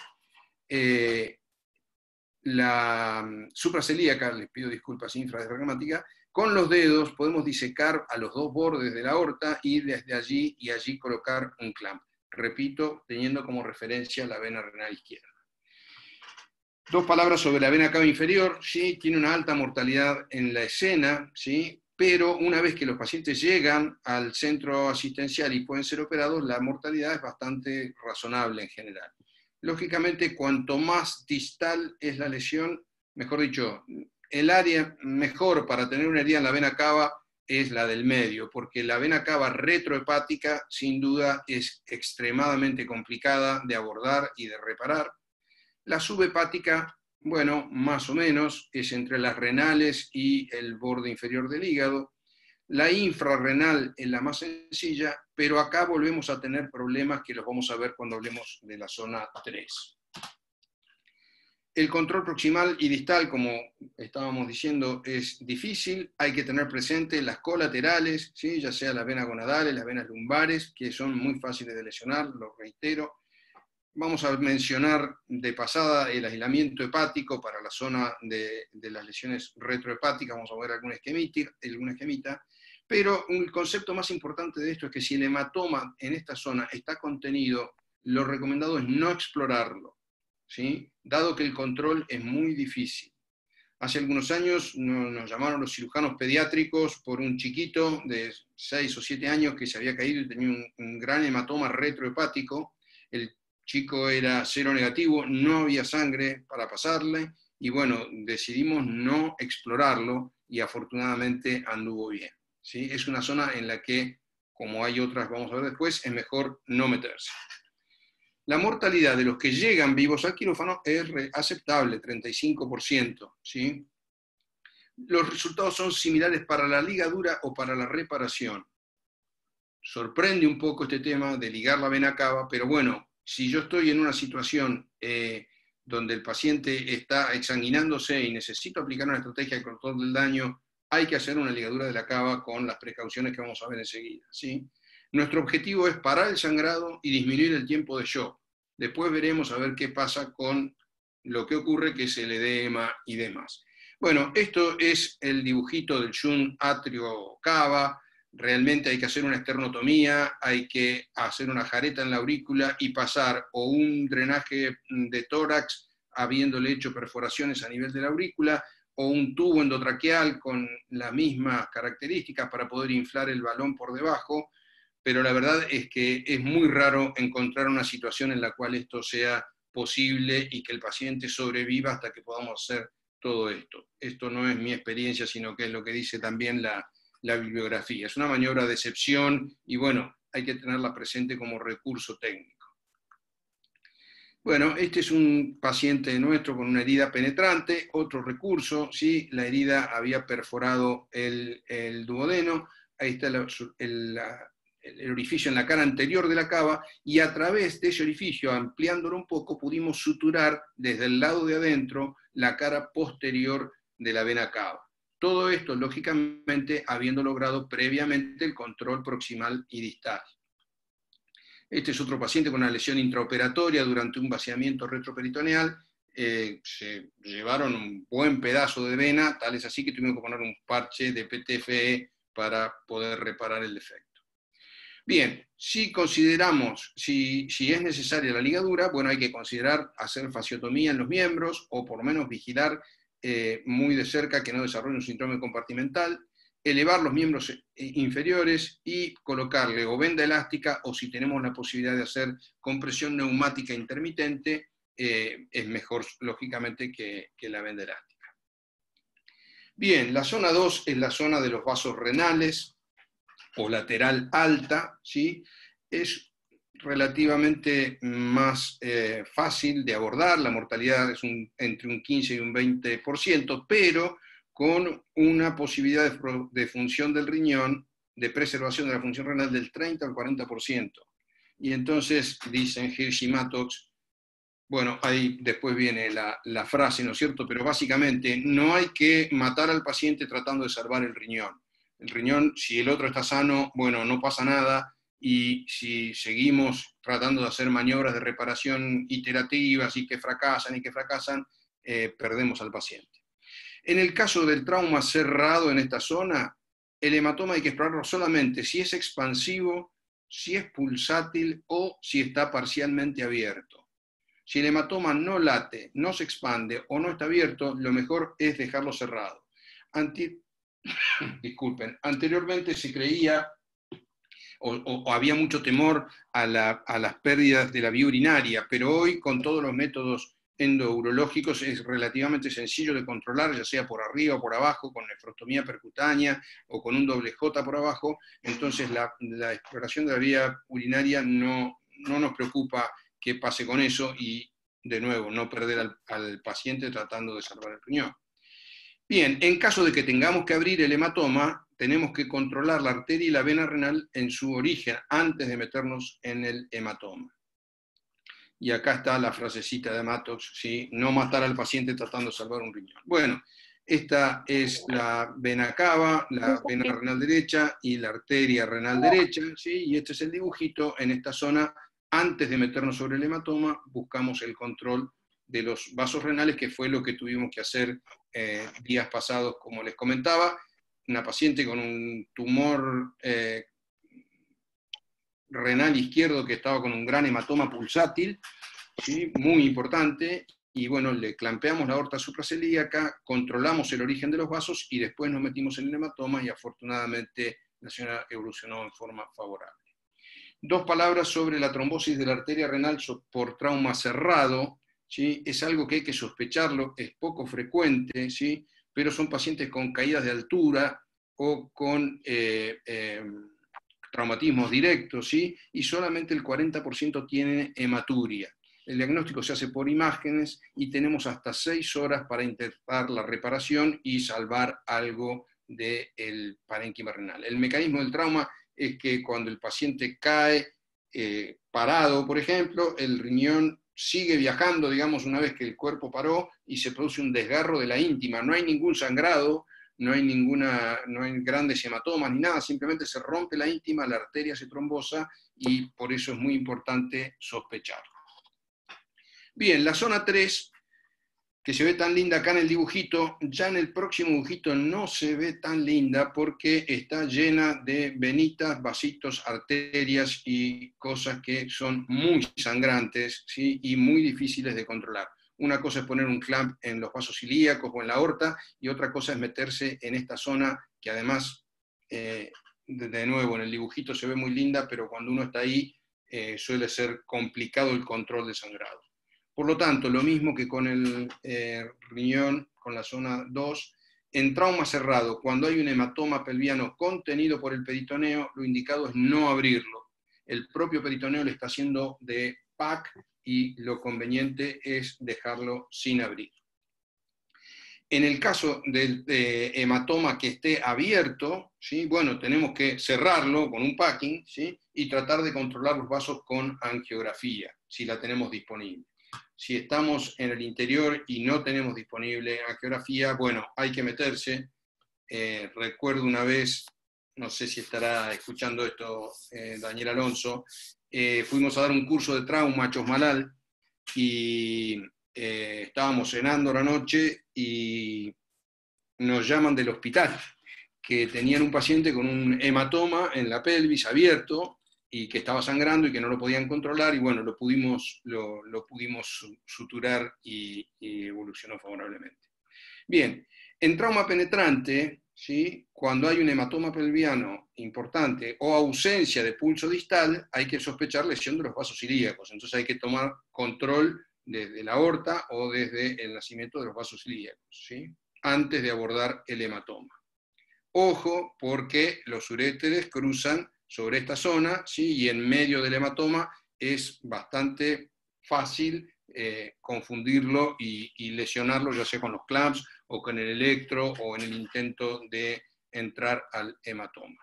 la supracelíaca, les pido disculpas, infradiafragmática, con los dedos podemos disecar a los dos bordes de la aorta y desde allí colocar un clamp. Repito, teniendo como referencia la vena renal izquierda. 2 palabras sobre la vena cava inferior, ¿sí? Tiene una alta mortalidad en la escena, ¿sí? pero una vez que los pacientes llegan al centro asistencial y pueden ser operados, la mortalidad es bastante razonable en general. Lógicamente, cuanto más distal es la lesión, mejor dicho, el área mejor para tener una herida en la vena cava es la del medio, porque la vena cava retrohepática, sin duda, es extremadamente complicada de abordar y de reparar. La subhepática, bueno, más o menos, es entre las renales y el borde inferior del hígado. La infrarrenal es la más sencilla, pero acá volvemos a tener problemas que los vamos a ver cuando hablemos de la zona 3. El control proximal y distal, como estábamos diciendo, es difícil. Hay que tener presente las colaterales, ¿sí? Ya sea las venas gonadales, las venas lumbares, que son muy fáciles de lesionar, lo reitero. Vamos a mencionar de pasada el aislamiento hepático para la zona de las lesiones retrohepáticas. Vamos a ver alguna esquemita. Pero un concepto más importante de esto es que si el hematoma en esta zona está contenido, lo recomendado es no explorarlo, ¿sí? Dado que el control es muy difícil. Hace algunos años nos llamaron los cirujanos pediátricos por un chiquito de 6 o 7 años que se había caído y tenía un gran hematoma retrohepático. El chico era cero negativo, no había sangre para pasarle, y bueno, decidimos no explorarlo y afortunadamente anduvo bien, ¿sí? Es una zona en la que, como hay otras, vamos a ver después, es mejor no meterse. La mortalidad de los que llegan vivos al quirófano es aceptable, 35%, ¿sí? Los resultados son similares para la ligadura o para la reparación. Sorprende un poco este tema de ligar la vena cava, pero bueno, si yo estoy en una situación donde el paciente está exsanguinándose y necesito aplicar una estrategia de control del daño, hay que hacer una ligadura de la cava con las precauciones que vamos a ver enseguida, ¿sí? Nuestro objetivo es parar el sangrado y disminuir el tiempo de shock. Después veremos a ver qué pasa con lo que ocurre, que es el edema y demás. Bueno, esto es el dibujito del shunt atrio cava. Realmente hay que hacer una esternotomía, hay que hacer una jareta en la aurícula y pasar o un drenaje de tórax habiéndole hecho perforaciones a nivel de la aurícula, o un tubo endotraqueal con las mismas características para poder inflar el balón por debajo, pero la verdad es que es muy raro encontrar una situación en la cual esto sea posible y que el paciente sobreviva hasta que podamos hacer todo esto. Esto no es mi experiencia, sino que es lo que dice también la bibliografía. Es una maniobra de excepción y bueno, hay que tenerla presente como recurso técnico. Bueno, este es un paciente nuestro con una herida penetrante, otro recurso, ¿sí? La herida había perforado el duodeno, ahí está el orificio en la cara anterior de la cava, y a través de ese orificio, ampliándolo un poco, pudimos suturar desde el lado de adentro la cara posterior de la vena cava. Todo esto, lógicamente, habiendo logrado previamente el control proximal y distal. Este es otro paciente con una lesión intraoperatoria durante un vaciamiento retroperitoneal. Se llevaron un buen pedazo de vena, tal es así que tuvimos que poner un parche de PTFE para poder reparar el defecto. Bien, si consideramos, si es necesaria la ligadura, bueno, hay que considerar hacer fasciotomía en los miembros, o por lo menos vigilar muy de cerca que no desarrolle un síndrome compartimental, elevar los miembros inferiores y colocarle o venda elástica, o si tenemos la posibilidad de hacer compresión neumática intermitente, es mejor, lógicamente, que la venda elástica. Bien, la zona 2 es la zona de los vasos renales, o lateral alta, ¿sí? Es relativamente más fácil de abordar, la mortalidad es entre un 15 y un 20%, pero con una posibilidad de función del riñón, de preservación de la función renal del 30 al 40%. Y entonces dicen Hirsch y Mattox, bueno, ahí después viene la frase, ¿no es cierto? Pero básicamente no hay que matar al paciente tratando de salvar el riñón. El riñón, si el otro está sano, bueno, no pasa nada, y si seguimos tratando de hacer maniobras de reparación iterativas y que fracasan, perdemos al paciente. En el caso del trauma cerrado en esta zona, el hematoma hay que explorarlo solamente si es expansivo, si es pulsátil o si está parcialmente abierto. Si el hematoma no late, no se expande o no está abierto, lo mejor es dejarlo cerrado. disculpen, anteriormente se creía o había mucho temor a las pérdidas de la vía urinaria, pero hoy con todos los métodos endourológicos es relativamente sencillo de controlar, ya sea por arriba o por abajo, con nefrostomía percutánea o con un doble J por abajo. Entonces la exploración de la vía urinaria no nos preocupa qué pase con eso y, de nuevo, no perder al paciente tratando de salvar el riñón. Bien, en caso de que tengamos que abrir el hematoma, tenemos que controlar la arteria y la vena renal en su origen antes de meternos en el hematoma. Y acá está la frasecita de Mattox, ¿sí? No matar al paciente tratando de salvar un riñón. Bueno, esta es la vena cava, la vena renal derecha y la arteria renal derecha, ¿sí? Y este es el dibujito. En esta zona, antes de meternos sobre el hematoma, buscamos el control de los vasos renales, que fue lo que tuvimos que hacer días pasados, como les comentaba. Una paciente con un tumor renal izquierdo que estaba con un gran hematoma pulsátil, ¿sí? Muy importante, y bueno, le clampeamos la aorta supracelíaca, controlamos el origen de los vasos y después nos metimos en el hematoma y afortunadamente la señora evolucionó en forma favorable. Dos palabras sobre la trombosis de la arteria renal por trauma cerrado, ¿sí? Es algo que hay que sospecharlo, es poco frecuente, ¿sí? Pero son pacientes con caídas de altura o con traumatismos directos, ¿sí? Y solamente el 40% tiene hematuria. El diagnóstico se hace por imágenes y tenemos hasta 6 horas para intentar la reparación y salvar algo del parénquima renal. El mecanismo del trauma es que cuando el paciente cae parado, por ejemplo, el riñón sigue viajando, digamos, una vez que el cuerpo paró y se produce un desgarro de la íntima. No hay ningún sangrado, no hay grandes hematomas ni nada, simplemente se rompe la íntima, la arteria se trombosa y por eso es muy importante sospecharlo. Bien, la zona 3, que se ve tan linda acá en el dibujito, ya en el próximo dibujito no se ve tan linda porque está llena de venitas, vasitos, arterias y cosas que son muy sangrantes, ¿sí? Y muy difíciles de controlar. Una cosa es poner un clamp en los vasos ilíacos o en la aorta, y otra cosa es meterse en esta zona que además, de nuevo, en el dibujito se ve muy linda, pero cuando uno está ahí suele ser complicado el control de sangrado. Por lo tanto, lo mismo que con el riñón, con la zona 2, en trauma cerrado, cuando hay un hematoma pelviano contenido por el peritoneo, lo indicado es no abrirlo. El propio peritoneo le está haciendo de PAC y lo conveniente es dejarlo sin abrir. En el caso del hematoma que esté abierto, ¿sí? Bueno, tenemos que cerrarlo con un packing, ¿sí? Y tratar de controlar los vasos con angiografía, si la tenemos disponible. Si estamos en el interior y no tenemos disponible angiografía, bueno, hay que meterse. Recuerdo una vez, no sé si estará escuchando esto Daniel Alonso, fuimos a dar un curso de trauma a Chosmalal y estábamos cenando la noche y nos llaman del hospital, que tenían un paciente con un hematoma en la pelvis abierto y que estaba sangrando y que no lo podían controlar, y bueno, lo pudimos suturar y evolucionó favorablemente. Bien, en trauma penetrante, ¿sí? Cuando hay un hematoma pelviano importante o ausencia de pulso distal, hay que sospechar lesión de los vasos ilíacos, entonces hay que tomar control desde la aorta o desde el nacimiento de los vasos ilíacos, ¿sí? Antes de abordar el hematoma. Ojo, porque los uréteres cruzan sobre esta zona, ¿sí? Y en medio del hematoma es bastante fácil confundirlo y lesionarlo, ya sea con los clamps o con el electro o en el intento de entrar al hematoma.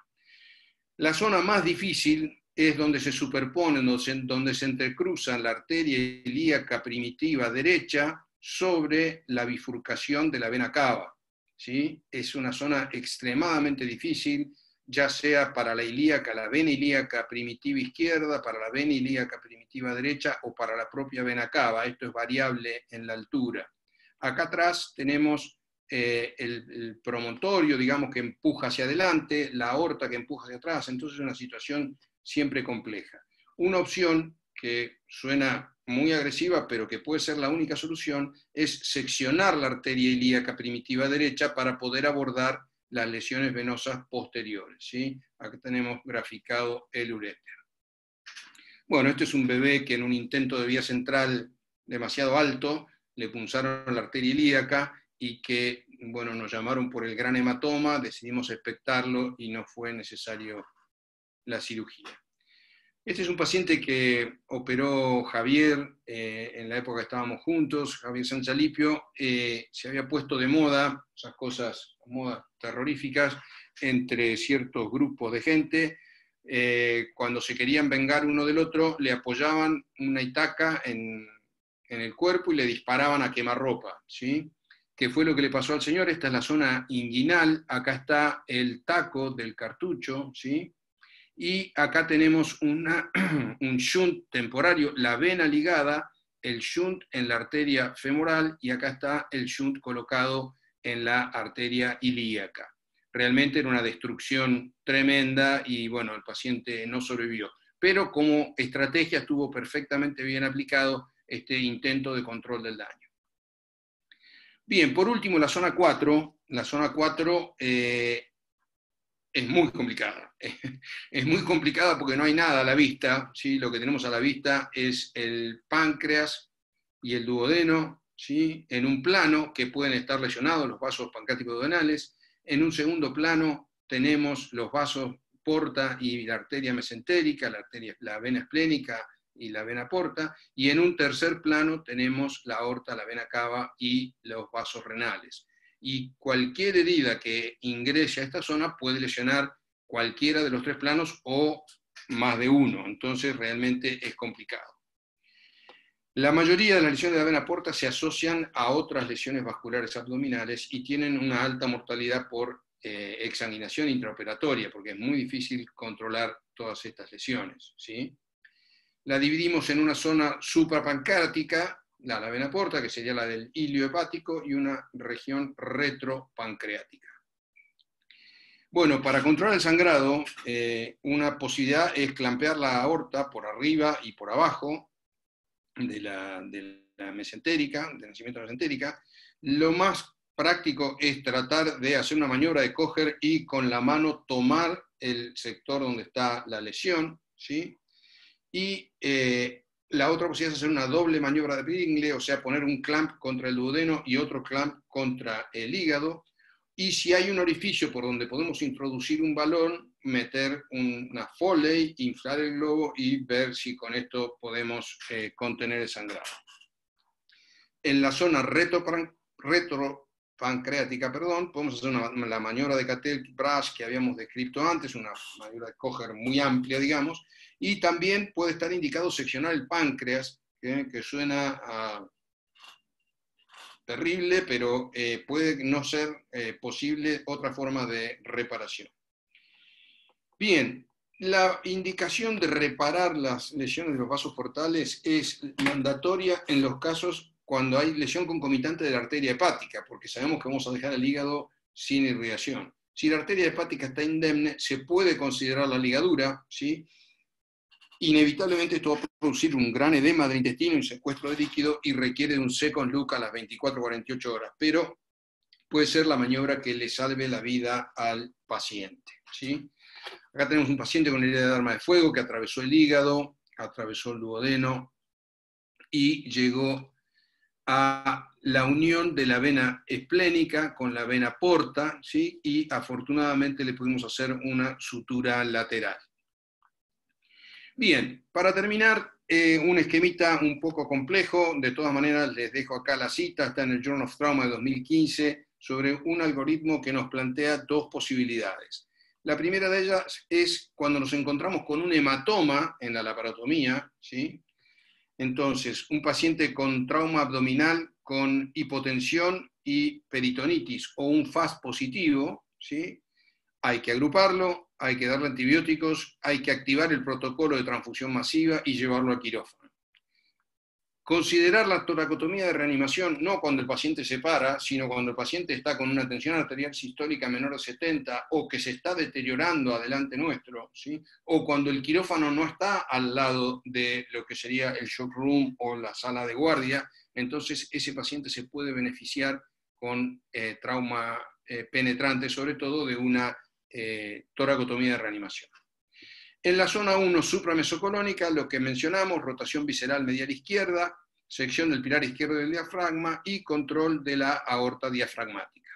La zona más difícil es donde se superponen, donde se entrecruzan la arteria ilíaca primitiva derecha sobre la bifurcación de la vena cava, ¿sí? Es una zona extremadamente difícil, ya sea para la ilíaca, la vena ilíaca primitiva izquierda, para la vena ilíaca primitiva derecha o para la propia vena cava. Esto es variable en la altura. Acá atrás tenemos el promontorio, digamos, que empuja hacia adelante, la aorta que empuja hacia atrás, entonces es una situación siempre compleja. Una opción que suena muy agresiva, pero que puede ser la única solución, es seccionar la arteria ilíaca primitiva derecha para poder abordar las lesiones venosas posteriores, ¿sí? Acá tenemos graficado el uréter. Bueno, este es un bebé que en un intento de vía central demasiado alto, le punzaron la arteria ilíaca y que, bueno, nos llamaron por el gran hematoma, decidimos expectarlo y no fue necesario la cirugía. Este es un paciente que operó Javier en la época que estábamos juntos, Javier Sanchalipio. Se había puesto de moda, esas cosas, modas terroríficas, entre ciertos grupos de gente. Cuando se querían vengar uno del otro, le apoyaban una itaca en el cuerpo y le disparaban a quemarropa, ¿sí? ¿Qué fue lo que le pasó al señor? Esta es la zona inguinal, acá está el taco del cartucho, ¿sí? Y acá tenemos un shunt temporario, la vena ligada, el shunt en la arteria femoral, y acá está el shunt colocado en la arteria ilíaca. Realmente era una destrucción tremenda y bueno, el paciente no sobrevivió. Pero como estrategia estuvo perfectamente bien aplicado este intento de control del daño. Bien, por último, la zona 4. La zona 4 es muy complicada. Es muy complicada porque no hay nada a la vista, ¿sí? Lo que tenemos a la vista es el páncreas y el duodeno, ¿sí? En un plano que pueden estar lesionados los vasos pancreáticos duodenales. En un segundo plano tenemos los vasos porta y la arteria mesentérica, la vena esplénica y la vena porta, y en un tercer plano tenemos la aorta, la vena cava y los vasos renales. Y cualquier herida que ingrese a esta zona puede lesionar cualquiera de los tres planos o más de uno, entonces realmente es complicado. La mayoría de las lesiones de la vena porta se asocian a otras lesiones vasculares abdominales y tienen una alta mortalidad por exsanguinación intraoperatoria, porque es muy difícil controlar todas estas lesiones, ¿sí? La dividimos en una zona suprapancreática, la vena porta, que sería la del hilio hepático, y una región retropancreática. Bueno, para controlar el sangrado, una posibilidad es clampear la aorta por arriba y por abajo de la mesentérica, del nacimiento de la mesentérica. Lo más práctico es tratar de hacer una maniobra de Kocher y con la mano tomar el sector donde está la lesión, ¿sí? Y la otra posibilidad es hacer una doble maniobra de Pringle, o sea, poner un clamp contra el duodeno y otro clamp contra el hígado. Y si hay un orificio por donde podemos introducir un balón, meter una Foley, inflar el globo y ver si con esto podemos contener el sangrado. En la zona retropancreática, podemos hacer la maniobra de Cattell-Brasch que habíamos descrito antes, una maniobra de Kocher muy amplia, digamos, y también puede estar indicado seccionar el páncreas, que suena terrible, pero puede no ser posible otra forma de reparación. Bien, la indicación de reparar las lesiones de los vasos portales es mandatoria en los casos cuando hay lesión concomitante de la arteria hepática, porque sabemos que vamos a dejar el hígado sin irrigación. Si la arteria hepática está indemne, se puede considerar la ligadura, ¿sí? Inevitablemente esto va a producir un gran edema del intestino y secuestro de líquido y requiere de un second look a las 24-48 horas, pero puede ser la maniobra que le salve la vida al paciente, ¿sí? Acá tenemos un paciente con herida de arma de fuego que atravesó el hígado, atravesó el duodeno y llegó a la unión de la vena esplénica con la vena porta, ¿sí? Y afortunadamente le pudimos hacer una sutura lateral. Bien, para terminar, un esquemita un poco complejo, de todas maneras les dejo acá la cita, está en el Journal of Trauma de 2015, sobre un algoritmo que nos plantea dos posibilidades. La primera de ellas es cuando nos encontramos con un hematoma en la laparotomía, ¿sí? Entonces, un paciente con trauma abdominal, con hipotensión y peritonitis o un FAS positivo, ¿sí? Hay que agruparlo, hay que darle antibióticos, hay que activar el protocolo de transfusión masiva y llevarlo al quirófano. Considerar la toracotomía de reanimación no cuando el paciente se para, sino cuando el paciente está con una tensión arterial sistólica menor de 70 o que se está deteriorando adelante nuestro, ¿sí? O cuando el quirófano no está al lado de lo que sería el shock room o la sala de guardia, entonces ese paciente se puede beneficiar con trauma penetrante, sobre todo de una toracotomía de reanimación. En la zona 1 supramesocolónica, lo que mencionamos, rotación visceral medial izquierda, sección del pilar izquierdo del diafragma y control de la aorta diafragmática.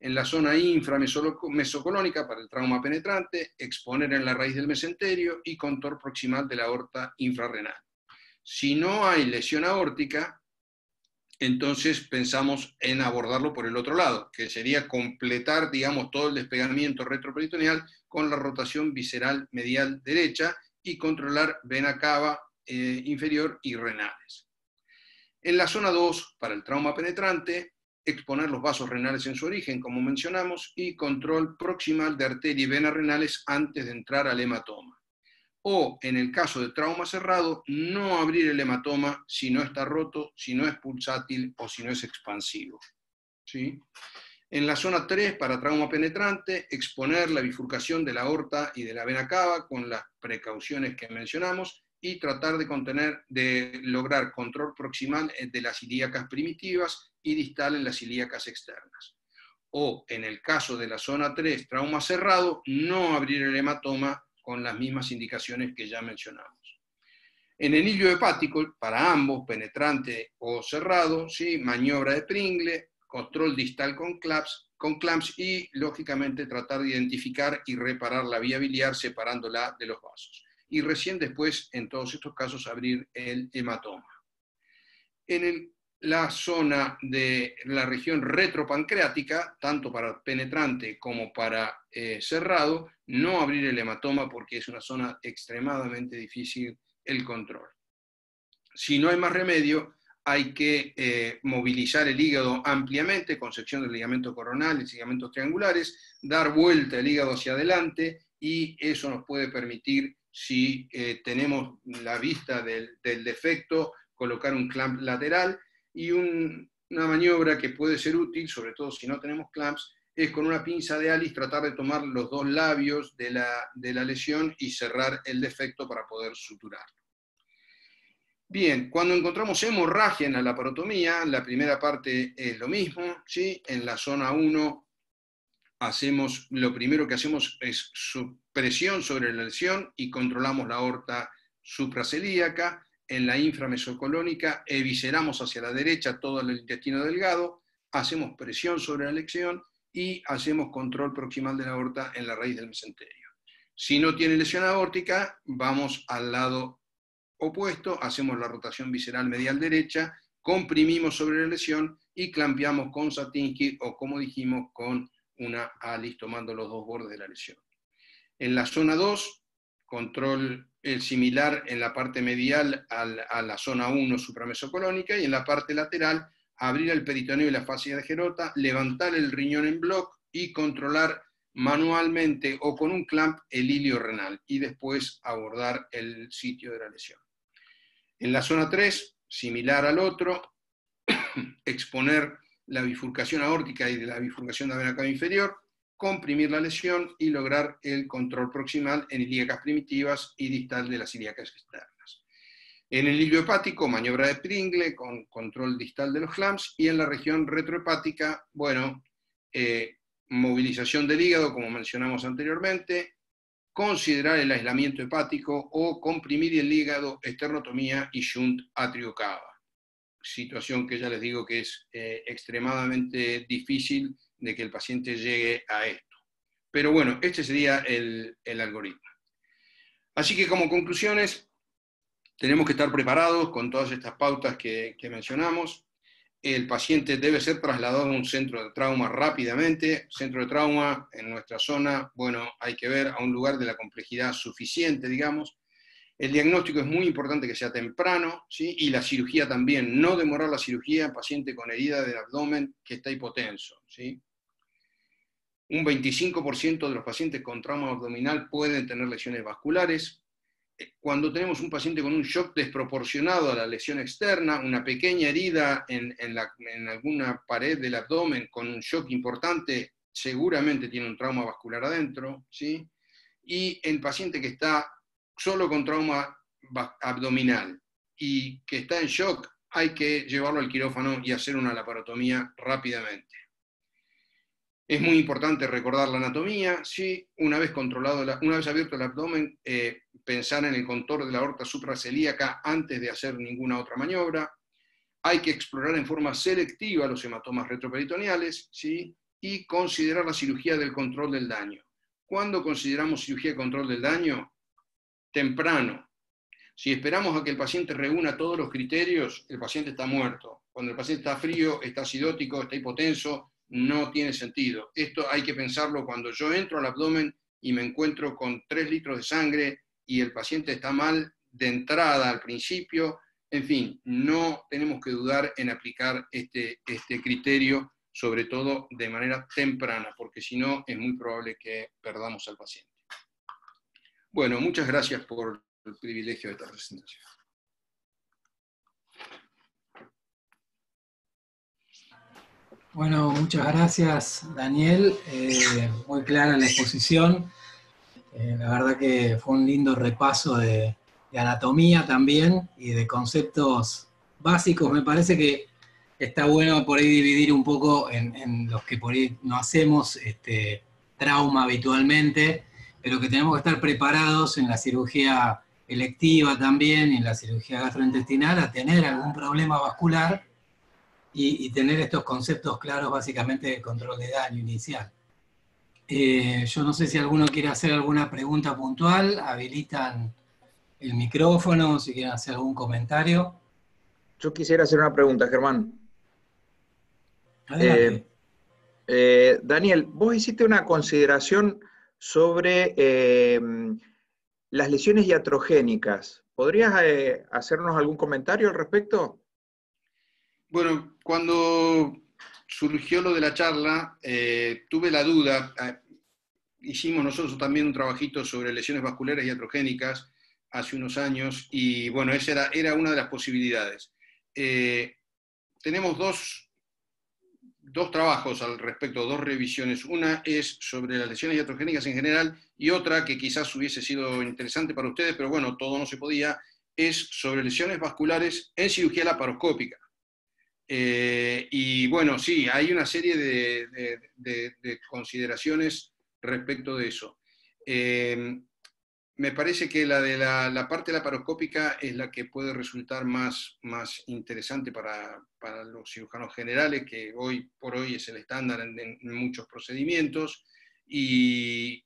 En la zona inframesocolónica, para el trauma penetrante, exponer en la raíz del mesenterio y control proximal de la aorta infrarrenal. Si no hay lesión aórtica, entonces pensamos en abordarlo por el otro lado, que sería completar, digamos, todo el despegamiento retroperitoneal con la rotación visceral medial derecha y controlar vena cava inferior y renales. En la zona 2, para el trauma penetrante, exponer los vasos renales en su origen, como mencionamos, y control proximal de arteria y venas renales antes de entrar al hematoma. O, en el caso de trauma cerrado, no abrir el hematoma si no está roto, si no es pulsátil o si no es expansivo. ¿Sí? En la zona 3, para trauma penetrante, exponer la bifurcación de la aorta y de la vena cava con las precauciones que mencionamos y tratar de lograr control proximal de las ilíacas primitivas y distal en las ilíacas externas. O, en el caso de la zona 3, trauma cerrado, no abrir el hematoma con las mismas indicaciones que ya mencionamos. En el hilio hepático, para ambos, penetrante o cerrado, ¿sí? Maniobra de Pringle, control distal con clamps y, lógicamente, tratar de identificar y reparar la vía biliar separándola de los vasos. Y recién después, en todos estos casos, abrir el hematoma. En la zona de la región retropancreática, tanto para penetrante como para cerrado, no abrir el hematoma porque es una zona extremadamente difícil el control. Si no hay más remedio, hay que movilizar el hígado ampliamente con sección del ligamento coronal y ligamentos triangulares, dar vuelta el hígado hacia adelante y eso nos puede permitir, si tenemos la vista del defecto, colocar un clamp lateral y una maniobra que puede ser útil, sobre todo si no tenemos clamps, es con una pinza de Alice tratar de tomar los dos labios de la lesión y cerrar el defecto para poder suturarlo. Bien, cuando encontramos hemorragia en la laparotomía, la primera parte es lo mismo, ¿sí? En la zona 1 lo primero que hacemos es presión sobre la lesión y controlamos la aorta supracelíaca. En la inframesocolónica evisceramos hacia la derecha todo el intestino delgado, hacemos presión sobre la lesión y hacemos control proximal de la aorta en la raíz del mesenterio. Si no tiene lesión aórtica, vamos al lado opuesto, hacemos la rotación visceral medial derecha, comprimimos sobre la lesión y clampeamos con Satinsky o, como dijimos, con una Alice tomando los dos bordes de la lesión. En la zona 2, control similar en la parte medial a la zona 1 supramesocolónica y en la parte lateral abrir el peritoneo y la fascia de Gerota, levantar el riñón en bloc y controlar manualmente o con un clamp el hilio renal y después abordar el sitio de la lesión. En la zona 3, similar al otro, exponer la bifurcación aórtica y de la bifurcación de la vena cava inferior, comprimir la lesión y lograr el control proximal en ilíacas primitivas y distal de las ilíacas externas. En el hilio hepático, maniobra de Pringle con control distal de los clamps y en la región retrohepática, bueno, movilización del hígado, como mencionamos anteriormente, considerar el aislamiento hepático o comprimir el hígado, esternotomía y shunt atrio-cava. Situación que ya les digo que es extremadamente difícil de que el paciente llegue a esto. Pero bueno, este sería el algoritmo. Así que como conclusiones, tenemos que estar preparados con todas estas pautas que mencionamos. El paciente debe ser trasladado a un centro de trauma rápidamente. Centro de trauma en nuestra zona, bueno, hay que ver a un lugar de la complejidad suficiente, digamos. El diagnóstico es muy importante que sea temprano, ¿sí? Y la cirugía también, no demorar la cirugía en paciente con herida del abdomen que está hipotenso, ¿sí? Un 25% de los pacientes con trauma abdominal pueden tener lesiones vasculares. Cuando tenemos un paciente con un shock desproporcionado a la lesión externa, una pequeña herida en alguna pared del abdomen con un shock importante, seguramente tiene un trauma vascular adentro, ¿sí? Y el paciente que está solo con trauma abdominal y que está en shock, hay que llevarlo al quirófano y hacer una laparotomía rápidamente. Es muy importante recordar la anatomía, ¿sí? Una vez abierto el abdomen, pensar en el contorno de la aorta supracelíaca antes de hacer ninguna otra maniobra. Hay que explorar en forma selectiva los hematomas retroperitoneales, ¿sí? Y considerar la cirugía del control del daño. ¿Cuándo consideramos cirugía de control del daño? Temprano. Si esperamos a que el paciente reúna todos los criterios, el paciente está muerto. Cuando el paciente está frío, está acidótico, está hipotenso, no tiene sentido. Esto hay que pensarlo cuando yo entro al abdomen y me encuentro con 3 litros de sangre y el paciente está mal de entrada al principio. En fin, no tenemos que dudar en aplicar este criterio, sobre todo de manera temprana, porque si no es muy probable que perdamos al paciente. Bueno, muchas gracias por el privilegio de esta presentación. Bueno, muchas gracias, Daniel. Muy clara la exposición. La verdad que fue un lindo repaso de anatomía también y de conceptos básicos. Me parece que está bueno por ahí dividir un poco en los que por ahí no hacemos trauma habitualmente, pero que tenemos que estar preparados en la cirugía electiva también y en la cirugía gastrointestinal a tener algún problema vascular y tener estos conceptos claros básicamente de control de daño inicial. Yo no sé si alguno quiere hacer alguna pregunta puntual, habilitan el micrófono, si quieren hacer algún comentario. Yo quisiera hacer una pregunta, Germán. Adelante. Daniel, vos hiciste una consideración sobre las lesiones iatrogénicas. ¿Podrías hacernos algún comentario al respecto? Bueno, cuando surgió lo de la charla, tuve la duda. Hicimos nosotros también un trabajito sobre lesiones vasculares iatrogénicas hace unos años, y bueno, esa era una de las posibilidades. Tenemos dos trabajos al respecto, 2 revisiones. Una es sobre las lesiones iatrogénicas en general, y otra que quizás hubiese sido interesante para ustedes, pero bueno, todo no se podía, es sobre lesiones vasculares en cirugía laparoscópica. Y bueno, sí, hay una serie de consideraciones respecto de eso. Me parece que la de la parte laparoscópica es la que puede resultar más interesante para los cirujanos generales, que hoy por hoy es el estándar en muchos procedimientos, y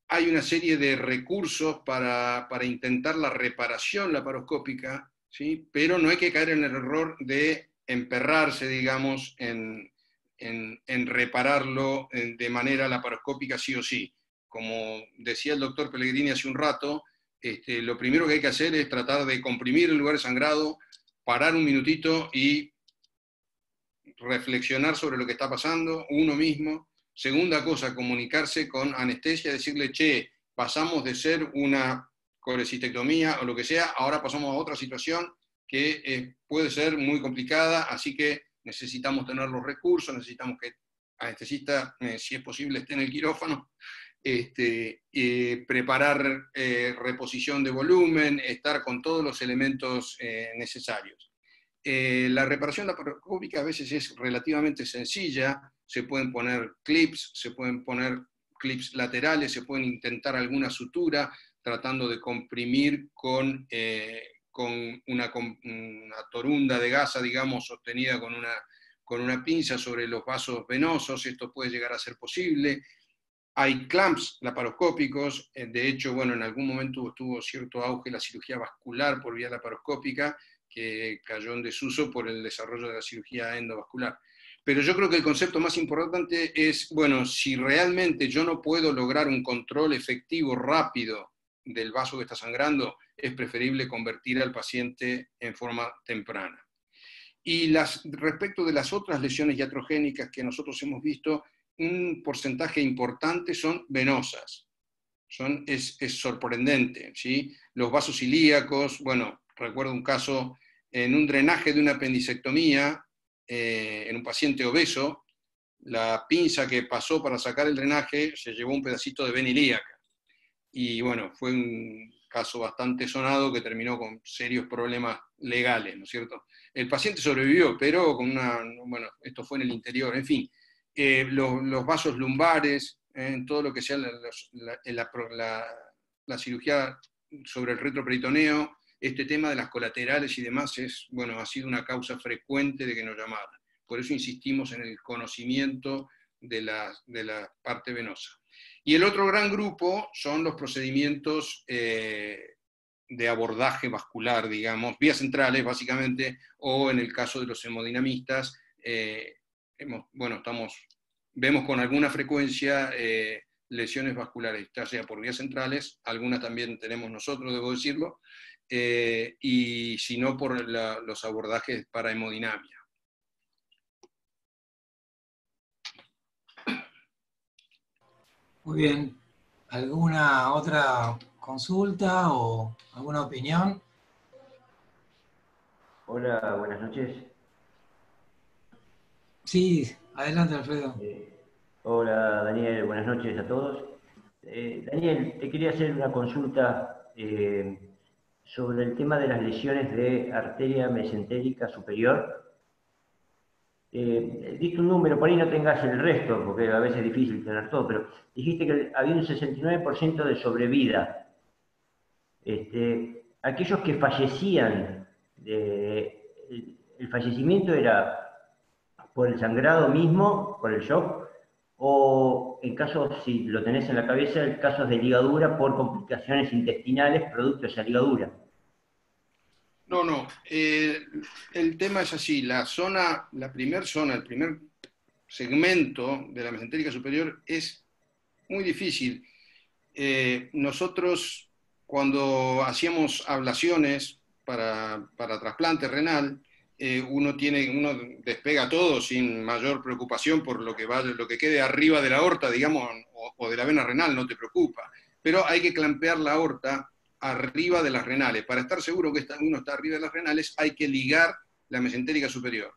hay una serie de recursos para intentar la reparación laparoscópica, ¿sí? Pero no hay que caer en el error de emperrarse, digamos, en repararlo de manera laparoscópica sí o sí. Como decía el doctor Pellegrini hace un rato, lo primero que hay que hacer es tratar de comprimir el lugar sangrado, parar un minutito y reflexionar sobre lo que está pasando uno mismo. Segunda cosa, comunicarse con anestesia, decirle, che, pasamos de ser una colecistectomía o lo que sea, ahora pasamos a otra situación que puede ser muy complicada, así que necesitamos tener los recursos, necesitamos que el anestesista, si es posible, esté en el quirófano, preparar reposición de volumen, estar con todos los elementos necesarios. La reparación laparoscópica a veces es relativamente sencilla, se pueden poner clips laterales, se pueden intentar alguna sutura, tratando de comprimir con una torunda de gasa, digamos, sostenida con una pinza sobre los vasos venosos. Esto puede llegar a ser posible. Hay clamps laparoscópicos, de hecho, bueno, en algún momento tuvo cierto auge la cirugía vascular por vía laparoscópica, que cayó en desuso por el desarrollo de la cirugía endovascular. Pero yo creo que el concepto más importante es, bueno, si realmente yo no puedo lograr un control efectivo, rápido del vaso que está sangrando, es preferible convertir al paciente en forma temprana. Y respecto de las otras lesiones iatrogénicas que nosotros hemos visto, un porcentaje importante son venosas. Es sorprendente, ¿sí? Los vasos ilíacos, bueno, recuerdo un caso en un drenaje de una apendicectomía, en un paciente obeso, la pinza que pasó para sacar el drenaje se llevó un pedacito de vena ilíaca. Y bueno, fue un caso bastante sonado que terminó con serios problemas legales, ¿no es cierto? El paciente sobrevivió, pero con bueno, esto fue en el interior, en fin. los vasos lumbares, en todo lo que sea la cirugía sobre el retroperitoneo, este tema de las colaterales y demás ha sido una causa frecuente de que nos llamaran. Por eso insistimos en el conocimiento de la parte venosa. Y el otro gran grupo son los procedimientos de abordaje vascular, digamos, vías centrales básicamente, o en el caso de los hemodinamistas, vemos con alguna frecuencia lesiones vasculares, ya sea por vías centrales, algunas también tenemos nosotros, debo decirlo, y si no por los abordajes para hemodinamia. Muy bien. ¿Alguna otra consulta o alguna opinión? Hola, buenas noches. Sí, adelante, Alfredo. Hola, Daniel, buenas noches a todos. Daniel, te quería hacer una consulta sobre el tema de las lesiones de arteria mesentérica superior. Diste un número, por ahí no tengas el resto, porque a veces es difícil tener todo, pero dijiste que había un 69% de sobrevida. Aquellos que fallecían, el fallecimiento era por el sangrado mismo, por el shock, o en casos, si lo tenés en la cabeza, en casos de ligadura por complicaciones intestinales producto de esa ligadura. No. El tema es así, el primer segmento de la mesentérica superior es muy difícil. Nosotros, cuando hacíamos ablaciones para trasplante renal, uno despega todo sin mayor preocupación por lo que quede arriba de la aorta, digamos, o de la vena renal, no te preocupa. Pero hay que clampear la aorta arriba de las renales. Para estar seguro que uno está arriba de las renales, hay que ligar la mesentérica superior.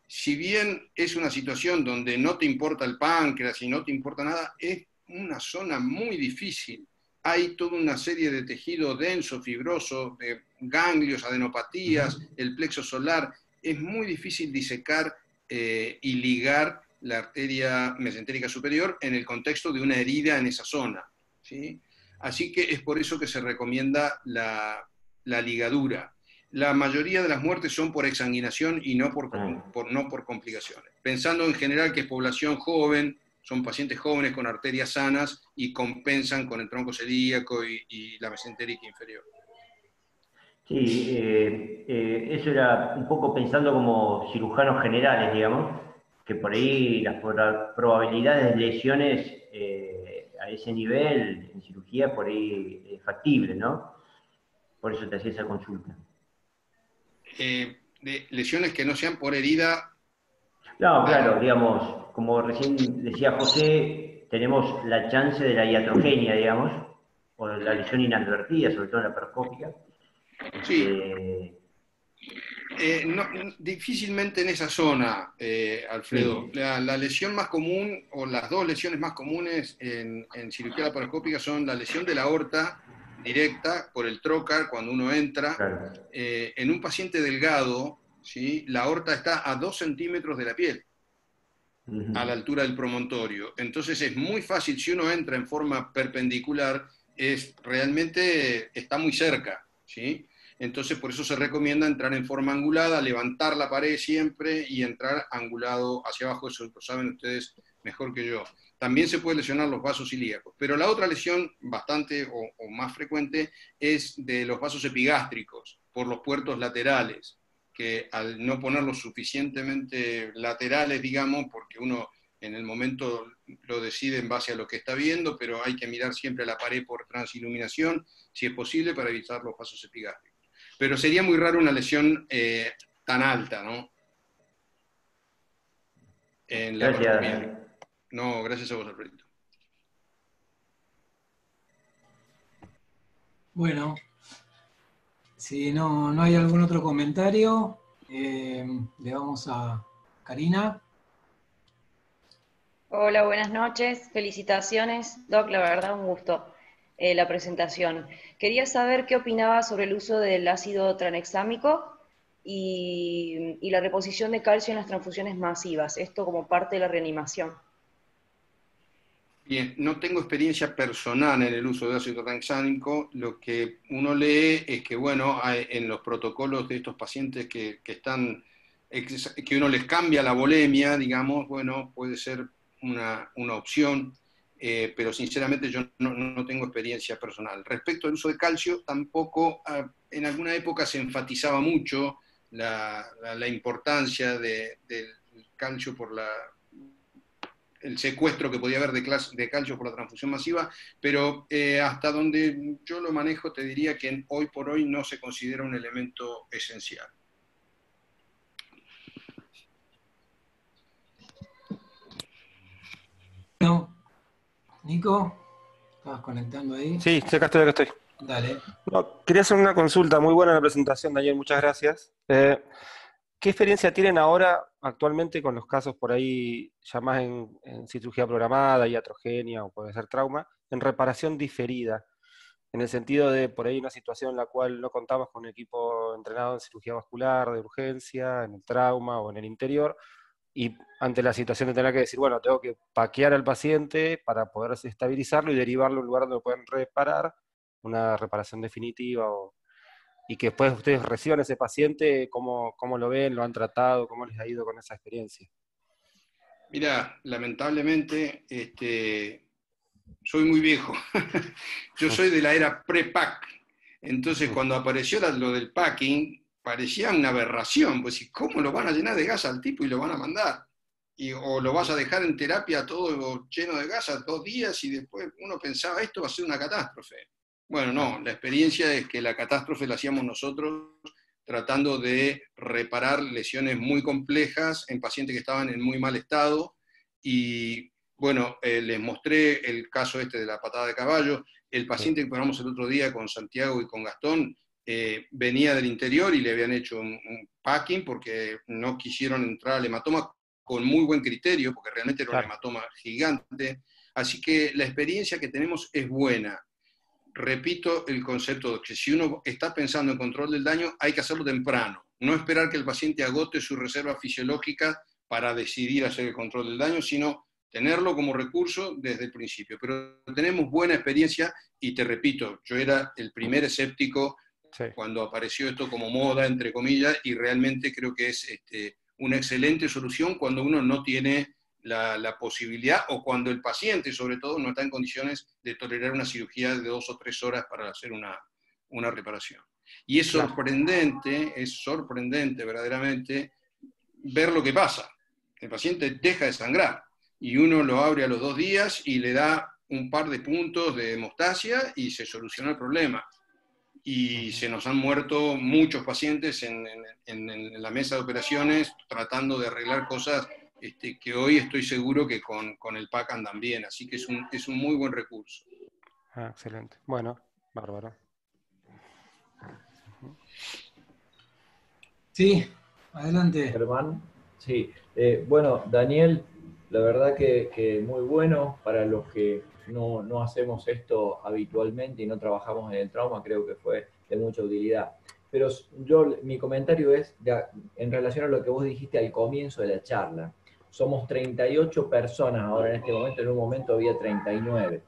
Si bien es una situación donde no te importa el páncreas y no te importa nada, es una zona muy difícil. Hay toda una serie de tejido denso, fibroso, de ganglios, adenopatías, el plexo solar. Es muy difícil disecar y ligar la arteria mesentérica superior en el contexto de una herida en esa zona, ¿sí? Así que es por eso que se recomienda la ligadura. La mayoría de las muertes son por exsanguinación y no por complicaciones. Pensando en general que es población joven, son pacientes jóvenes con arterias sanas y compensan con el tronco celíaco y la mesentérica inferior. Sí, eso era un poco pensando como cirujanos generales, digamos, que por ahí las probabilidades de lesiones a ese nivel en cirugía por ahí es factible, ¿no? Por eso te hacía esa consulta. De lesiones que no sean por herida. No, claro, digamos, como recién decía José, tenemos la chance de la iatrogenia, digamos, o de la lesión inadvertida, sobre todo en la percópica. Sí. Difícilmente en esa zona, Alfredo. Sí. La lesión más común, o las dos lesiones más comunes en cirugía laparoscópica son la lesión de la aorta directa por el trocar cuando uno entra. Claro. En un paciente delgado, ¿sí? La aorta está a 2 centímetros de la piel, a la altura del promontorio. Entonces es muy fácil, si uno entra en forma perpendicular, realmente está muy cerca, ¿sí? Entonces por eso se recomienda entrar en forma angulada, levantar la pared siempre y entrar angulado hacia abajo, eso lo saben ustedes mejor que yo. También se puede lesionar los vasos ilíacos, pero la otra lesión bastante o más frecuente es de los vasos epigástricos por los puertos laterales, que al no ponerlos suficientemente laterales, digamos, porque uno en el momento lo decide en base a lo que está viendo, pero hay que mirar siempre a la pared por transiluminación, si es posible, para evitar los vasos epigástricos. Pero sería muy raro una lesión tan alta, ¿no? En la laparoscopía. No, gracias a vos, Alfredo. Bueno, si no hay algún otro comentario, le vamos a Karina. Hola, buenas noches. Felicitaciones, Doc, la verdad un gusto la presentación. Quería saber qué opinaba sobre el uso del ácido tranexámico y la reposición de calcio en las transfusiones masivas, esto como parte de la reanimación. Bien, no tengo experiencia personal en el uso de ácido tranexámico. Lo que uno lee es que, bueno, en los protocolos de estos pacientes que uno les cambia la volemia, digamos, bueno, puede ser una opción, pero sinceramente yo no tengo experiencia personal. Respecto al uso de calcio, tampoco, en alguna época se enfatizaba mucho la importancia del calcio por el secuestro que podía haber de calcio por la transfusión masiva, pero hasta donde yo lo manejo te diría que hoy por hoy no se considera un elemento esencial. No. Nico, ¿estabas conectando ahí? Sí, acá estoy, acá estoy. Dale. No, quería hacer una consulta, muy buena la presentación, Daniel, muchas gracias. ¿Qué experiencia tienen ahora actualmente con los casos por ahí ya más en cirugía programada, iatrogenia o puede ser trauma, en reparación diferida? En el sentido de por ahí una situación en la cual no contamos con un equipo entrenado en cirugía vascular, de urgencia, en el trauma o en el interior, y ante la situación de tener que decir, bueno, tengo que paquear al paciente para poder estabilizarlo y derivarlo a un lugar donde lo pueden reparar, una reparación definitiva, y que después ustedes reciban ese paciente, ¿cómo lo ven, lo han tratado, cómo les ha ido con esa experiencia? Mira, lamentablemente, soy muy viejo. Yo soy de la era pre-pack. Entonces, cuando apareció lo del packing, parecía una aberración. Pues, ¿cómo lo van a llenar de gas al tipo y lo van a mandar? O lo vas a dejar en terapia todo lleno de gas 2 días y después uno pensaba, esto va a ser una catástrofe. Bueno, no, la experiencia es que la catástrofe la hacíamos nosotros tratando de reparar lesiones muy complejas en pacientes que estaban en muy mal estado. Y bueno, les mostré el caso de la patada de caballo. El paciente que operamos el otro día con Santiago y con Gastón venía del interior y le habían hecho un packing porque no quisieron entrar al hematoma con muy buen criterio, porque realmente era un hematoma gigante. Así que la experiencia que tenemos es buena. Repito el concepto de que si uno está pensando en control del daño, hay que hacerlo temprano. No esperar que el paciente agote su reserva fisiológica para decidir hacer el control del daño, sino tenerlo como recurso desde el principio. Pero tenemos buena experiencia y te repito, yo era el primer escéptico cuando apareció esto como moda, entre comillas, y realmente creo que es una excelente solución cuando uno no tiene la posibilidad, o cuando el paciente, sobre todo, no está en condiciones de tolerar una cirugía de 2 o 3 horas para hacer una reparación. Y es sorprendente verdaderamente ver lo que pasa. El paciente deja de sangrar y uno lo abre a los 2 días y le da un par de puntos de hemostasia y se soluciona el problema. Y se nos han muerto muchos pacientes en la mesa de operaciones tratando de arreglar cosas que hoy estoy seguro que con el PAC andan bien, así que es un muy buen recurso. Excelente. Bueno, bárbaro. Sí, adelante. Germán. Sí, bueno, Daniel, la verdad que muy bueno para los que no hacemos esto habitualmente y no trabajamos en el trauma, creo que fue de mucha utilidad. Pero mi comentario es en relación a lo que vos dijiste al comienzo de la charla. Somos 38 personas ahora en este momento, en un momento había 39.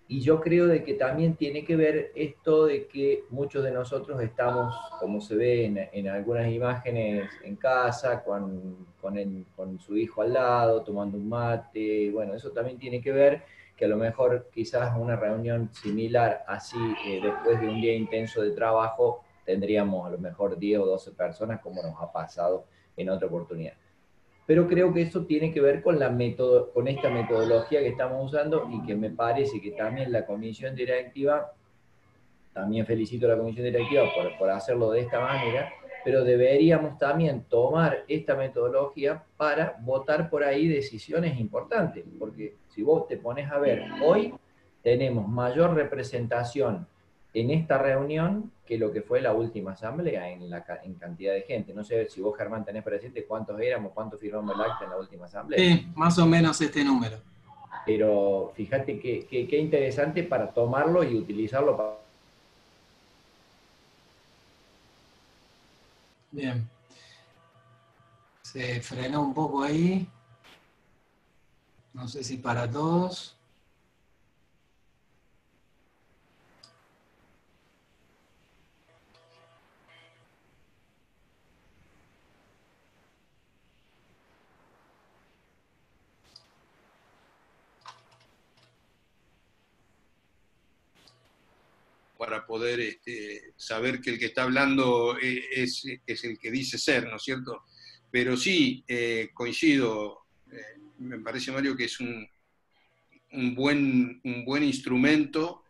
Y yo creo de que también tiene que ver esto de que muchos de nosotros estamos, como se ve en algunas imágenes, en casa, con su hijo al lado, tomando un mate. Bueno, eso también tiene que ver que a lo mejor quizás una reunión similar así, después de un día intenso de trabajo, tendríamos a lo mejor 10 o 12 personas, como nos ha pasado en otra oportunidad. Pero creo que eso tiene que ver con esta metodología que estamos usando y que me parece que también la comisión directiva, también felicito a la comisión directiva por hacerlo de esta manera, pero deberíamos también tomar esta metodología para votar por ahí decisiones importantes, porque si vos te pones a ver, hoy tenemos mayor representación en esta reunión que lo que fue la última asamblea en cantidad de gente. No sé si vos, Germán, tenés presente cuántos éramos, cuántos firmamos el acta en la última asamblea. Sí, más o menos este número. Pero fíjate qué interesante para tomarlo y utilizarlo para... Bien. Se frenó un poco ahí. No sé si para todos. Para poder saber que el que está hablando es el que dice ser, ¿no es cierto? Pero sí, coincido, me parece, Mario, que es un buen instrumento.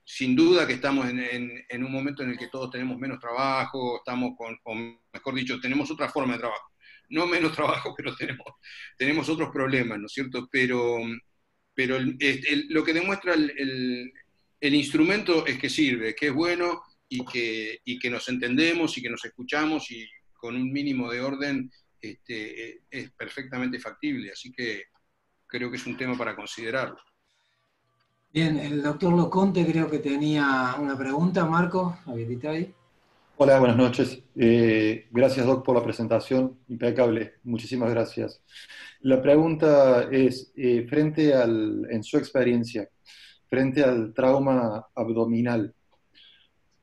Sin duda que estamos en un momento en el que todos tenemos menos trabajo, estamos o mejor dicho, tenemos otra forma de trabajo. No menos trabajo, pero tenemos otros problemas, ¿no es cierto? Pero lo que demuestra el instrumento es que sirve, que es bueno y que nos entendemos y que nos escuchamos y con un mínimo de orden es perfectamente factible. Así que creo que es un tema para considerarlo. Bien, el doctor Loconte creo que tenía una pregunta. Marco, habilita ahí. Hola, buenas noches. Gracias, Doc, por la presentación. Impecable. Muchísimas gracias. La pregunta es, en su experiencia, frente al trauma abdominal,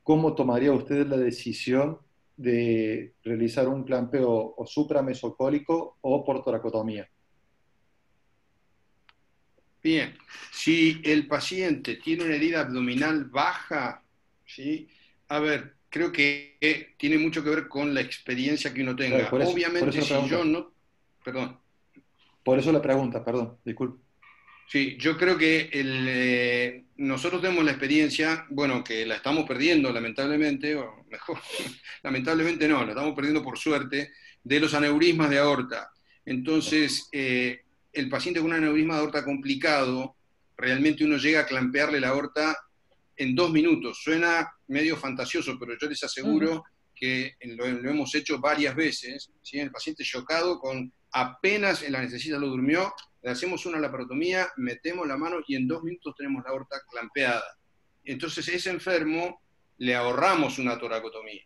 ¿cómo tomaría usted la decisión de realizar un clampeo o supramesocólico o por toracotomía? Bien, si el paciente tiene una herida abdominal baja, ¿sí? A ver, creo que tiene mucho que ver con la experiencia que uno tenga. Por eso Obviamente, la si yo pregunta. no... Perdón. Por eso la pregunta, perdón, disculpe. Sí, yo creo que nosotros tenemos la experiencia, bueno, que la estamos perdiendo lamentablemente, o mejor, lamentablemente no, la estamos perdiendo por suerte, de los aneurismas de aorta. Entonces, el paciente con un aneurisma de aorta complicado, realmente uno llega a clampearle la aorta en 2 minutos. Suena medio fantasioso, pero yo les aseguro que lo hemos hecho varias veces, ¿sí? El paciente chocado con apenas el anestesista lo durmió, le hacemos una laparotomía, metemos la mano y en 2 minutos tenemos la aorta clampeada. Entonces, ese enfermo le ahorramos una toracotomía.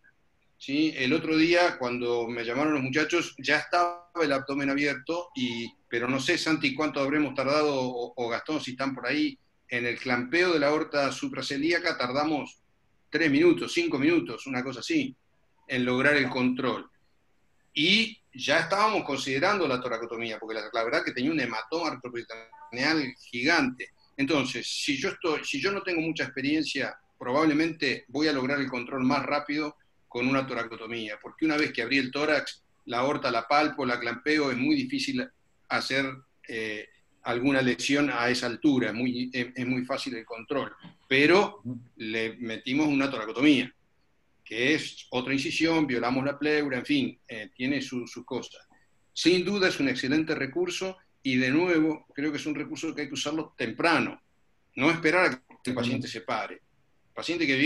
¿Sí? El otro día, cuando me llamaron los muchachos, ya estaba el abdomen abierto, pero no sé, Santi, cuánto habremos tardado, o Gastón, si están por ahí, en el clampeo de la aorta supracelíaca, tardamos 3 minutos, 5 minutos, una cosa así, en lograr el control. Y ya estábamos considerando la toracotomía, porque la verdad que tenía un hematoma retroperitoneal gigante. Entonces, si yo no tengo mucha experiencia, probablemente voy a lograr el control más rápido con una toracotomía, porque una vez que abrí el tórax, la aorta la palpo, la clampeo, es muy difícil hacer alguna lesión a esa altura, es muy fácil el control, pero le metimos una toracotomía, que es otra incisión, violamos la pleura, en fin, tiene sus cosas. Sin duda es un excelente recurso y de nuevo creo que es un recurso que hay que usarlo temprano, no esperar a que el paciente se pare. Paciente que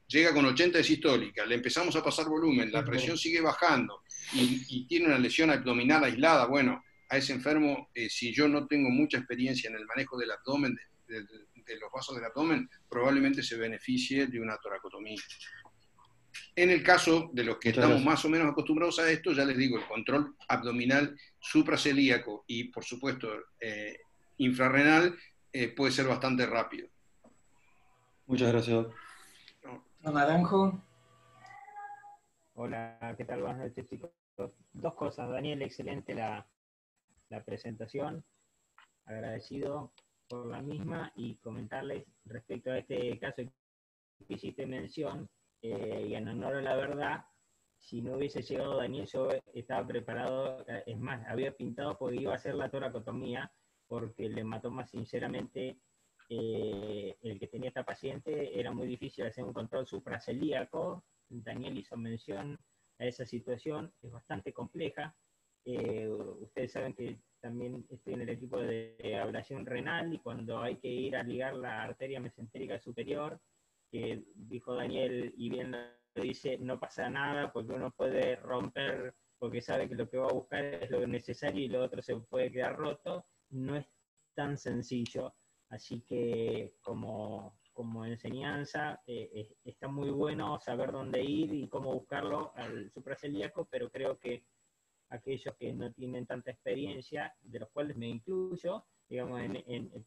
llega con 80 de sistólica, le empezamos a pasar volumen, la presión sigue bajando y tiene una lesión abdominal aislada, bueno, a ese enfermo, si yo no tengo mucha experiencia en el manejo del abdomen, de los vasos del abdomen, probablemente se beneficie de una toracotomía. En el caso de los que estamos más o menos acostumbrados a esto, ya les digo, el control abdominal supracelíaco y, por supuesto, infrarrenal puede ser bastante rápido. Muchas gracias. Don Naranjo. Hola, ¿qué tal? Buenas noches, chicos. 2 cosas. Daniel, excelente la presentación. Agradecido por la misma y comentarles respecto a este caso que hiciste mención, y en honor a la verdad, si no hubiese llegado Daniel, yo estaba preparado, es más, había pintado porque iba a hacer la toracotomía, porque el hematoma, sinceramente, el que tenía esta paciente, era muy difícil hacer un control supracelíaco. Daniel hizo mención a esa situación, es bastante compleja. Ustedes saben que también estoy en el equipo de ablación renal, y cuando hay que ir a ligar la arteria mesentérica superior, que dijo Daniel, y bien lo dice, no pasa nada porque uno puede romper, porque sabe que lo que va a buscar es lo necesario y lo otro se puede quedar roto, no es tan sencillo. Así que, como como enseñanza, está muy bueno saber dónde ir y cómo buscarlo al supracelíaco, pero creo que aquellos que no tienen tanta experiencia, de los cuales me incluyo, digamos,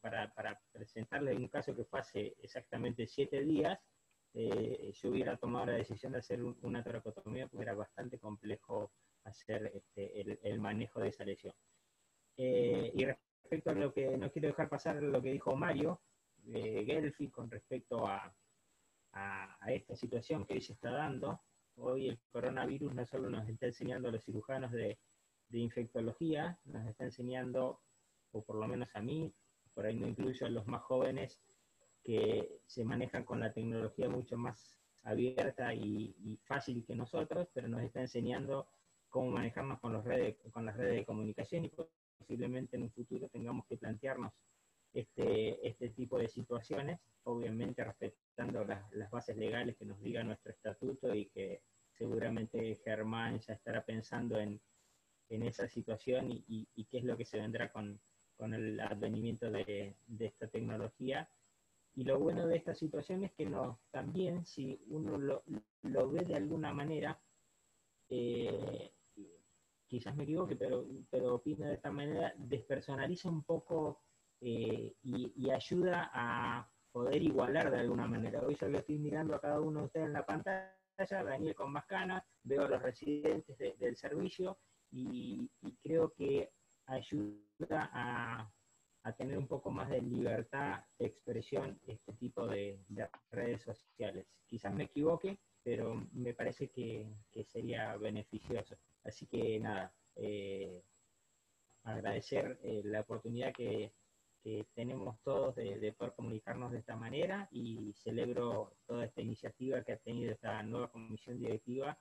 para presentarles un caso que fue hace exactamente 7 días, yo hubiera tomado la decisión de hacer una toracotomía porque era bastante complejo hacer el manejo de esa lesión. Y respecto a lo que no quiero dejar pasar, lo que dijo Mario Gelfi con respecto a esta situación que hoy se está dando. Hoy el coronavirus no solo nos está enseñando a los cirujanos de infectología, nos está enseñando, o por lo menos a mí, por ahí no incluyo a los más jóvenes, que se manejan con la tecnología mucho más abierta y fácil que nosotros, pero nos está enseñando cómo manejarnos con las redes de comunicación, y posiblemente en un futuro tengamos que plantearnos este tipo de situaciones, obviamente respetando las bases legales que nos diga nuestro estatuto, y que seguramente Germán ya estará pensando en esa situación y qué es lo que se vendrá con el advenimiento de esta tecnología. Y lo bueno de esta situación es que también, si uno lo ve de alguna manera, quizás me equivoque, pero opino de esta manera, despersonaliza un poco y ayuda a poder igualar de alguna manera. Hoy yo lo estoy mirando a cada uno de ustedes en la pantalla, Daniel con más canas, veo a los residentes del servicio, y creo que ayuda a tener un poco más de libertad de expresión este tipo de redes sociales. Quizás me equivoque, pero me parece que sería beneficioso. Así que nada, agradecer la oportunidad que tenemos todos de poder comunicarnos de esta manera, y celebro toda esta iniciativa que ha tenido esta nueva comisión directiva,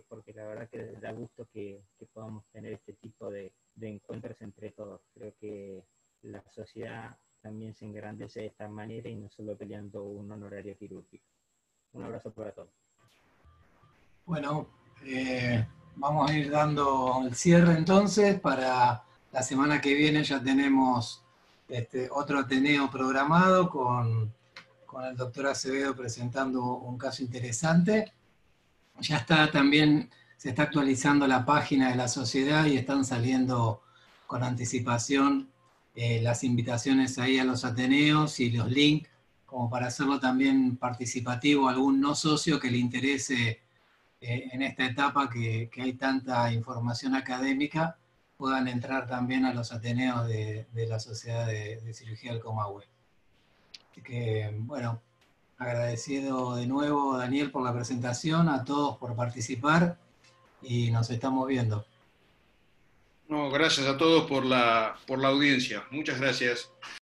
porque la verdad que da gusto que podamos tener este tipo de encuentros entre todos. Creo que la sociedad también se engrandece de esta manera y no solo peleando un honorario quirúrgico. Un abrazo para todos. Bueno, vamos a ir dando el cierre entonces. Para la semana que viene ya tenemos otro Ateneo programado con el doctor Acevedo presentando un caso interesante. Ya se está actualizando la página de la sociedad y están saliendo con anticipación las invitaciones ahí a los Ateneos y los links, como para hacerlo también participativo a algún no socio que le interese en esta etapa que hay tanta información académica, puedan entrar también a los Ateneos de la Sociedad de Cirugía del Comahue. Así que, bueno, agradecido de nuevo, Daniel, por la presentación, a todos por participar, y nos estamos viendo. No, gracias a todos por la audiencia. Muchas gracias.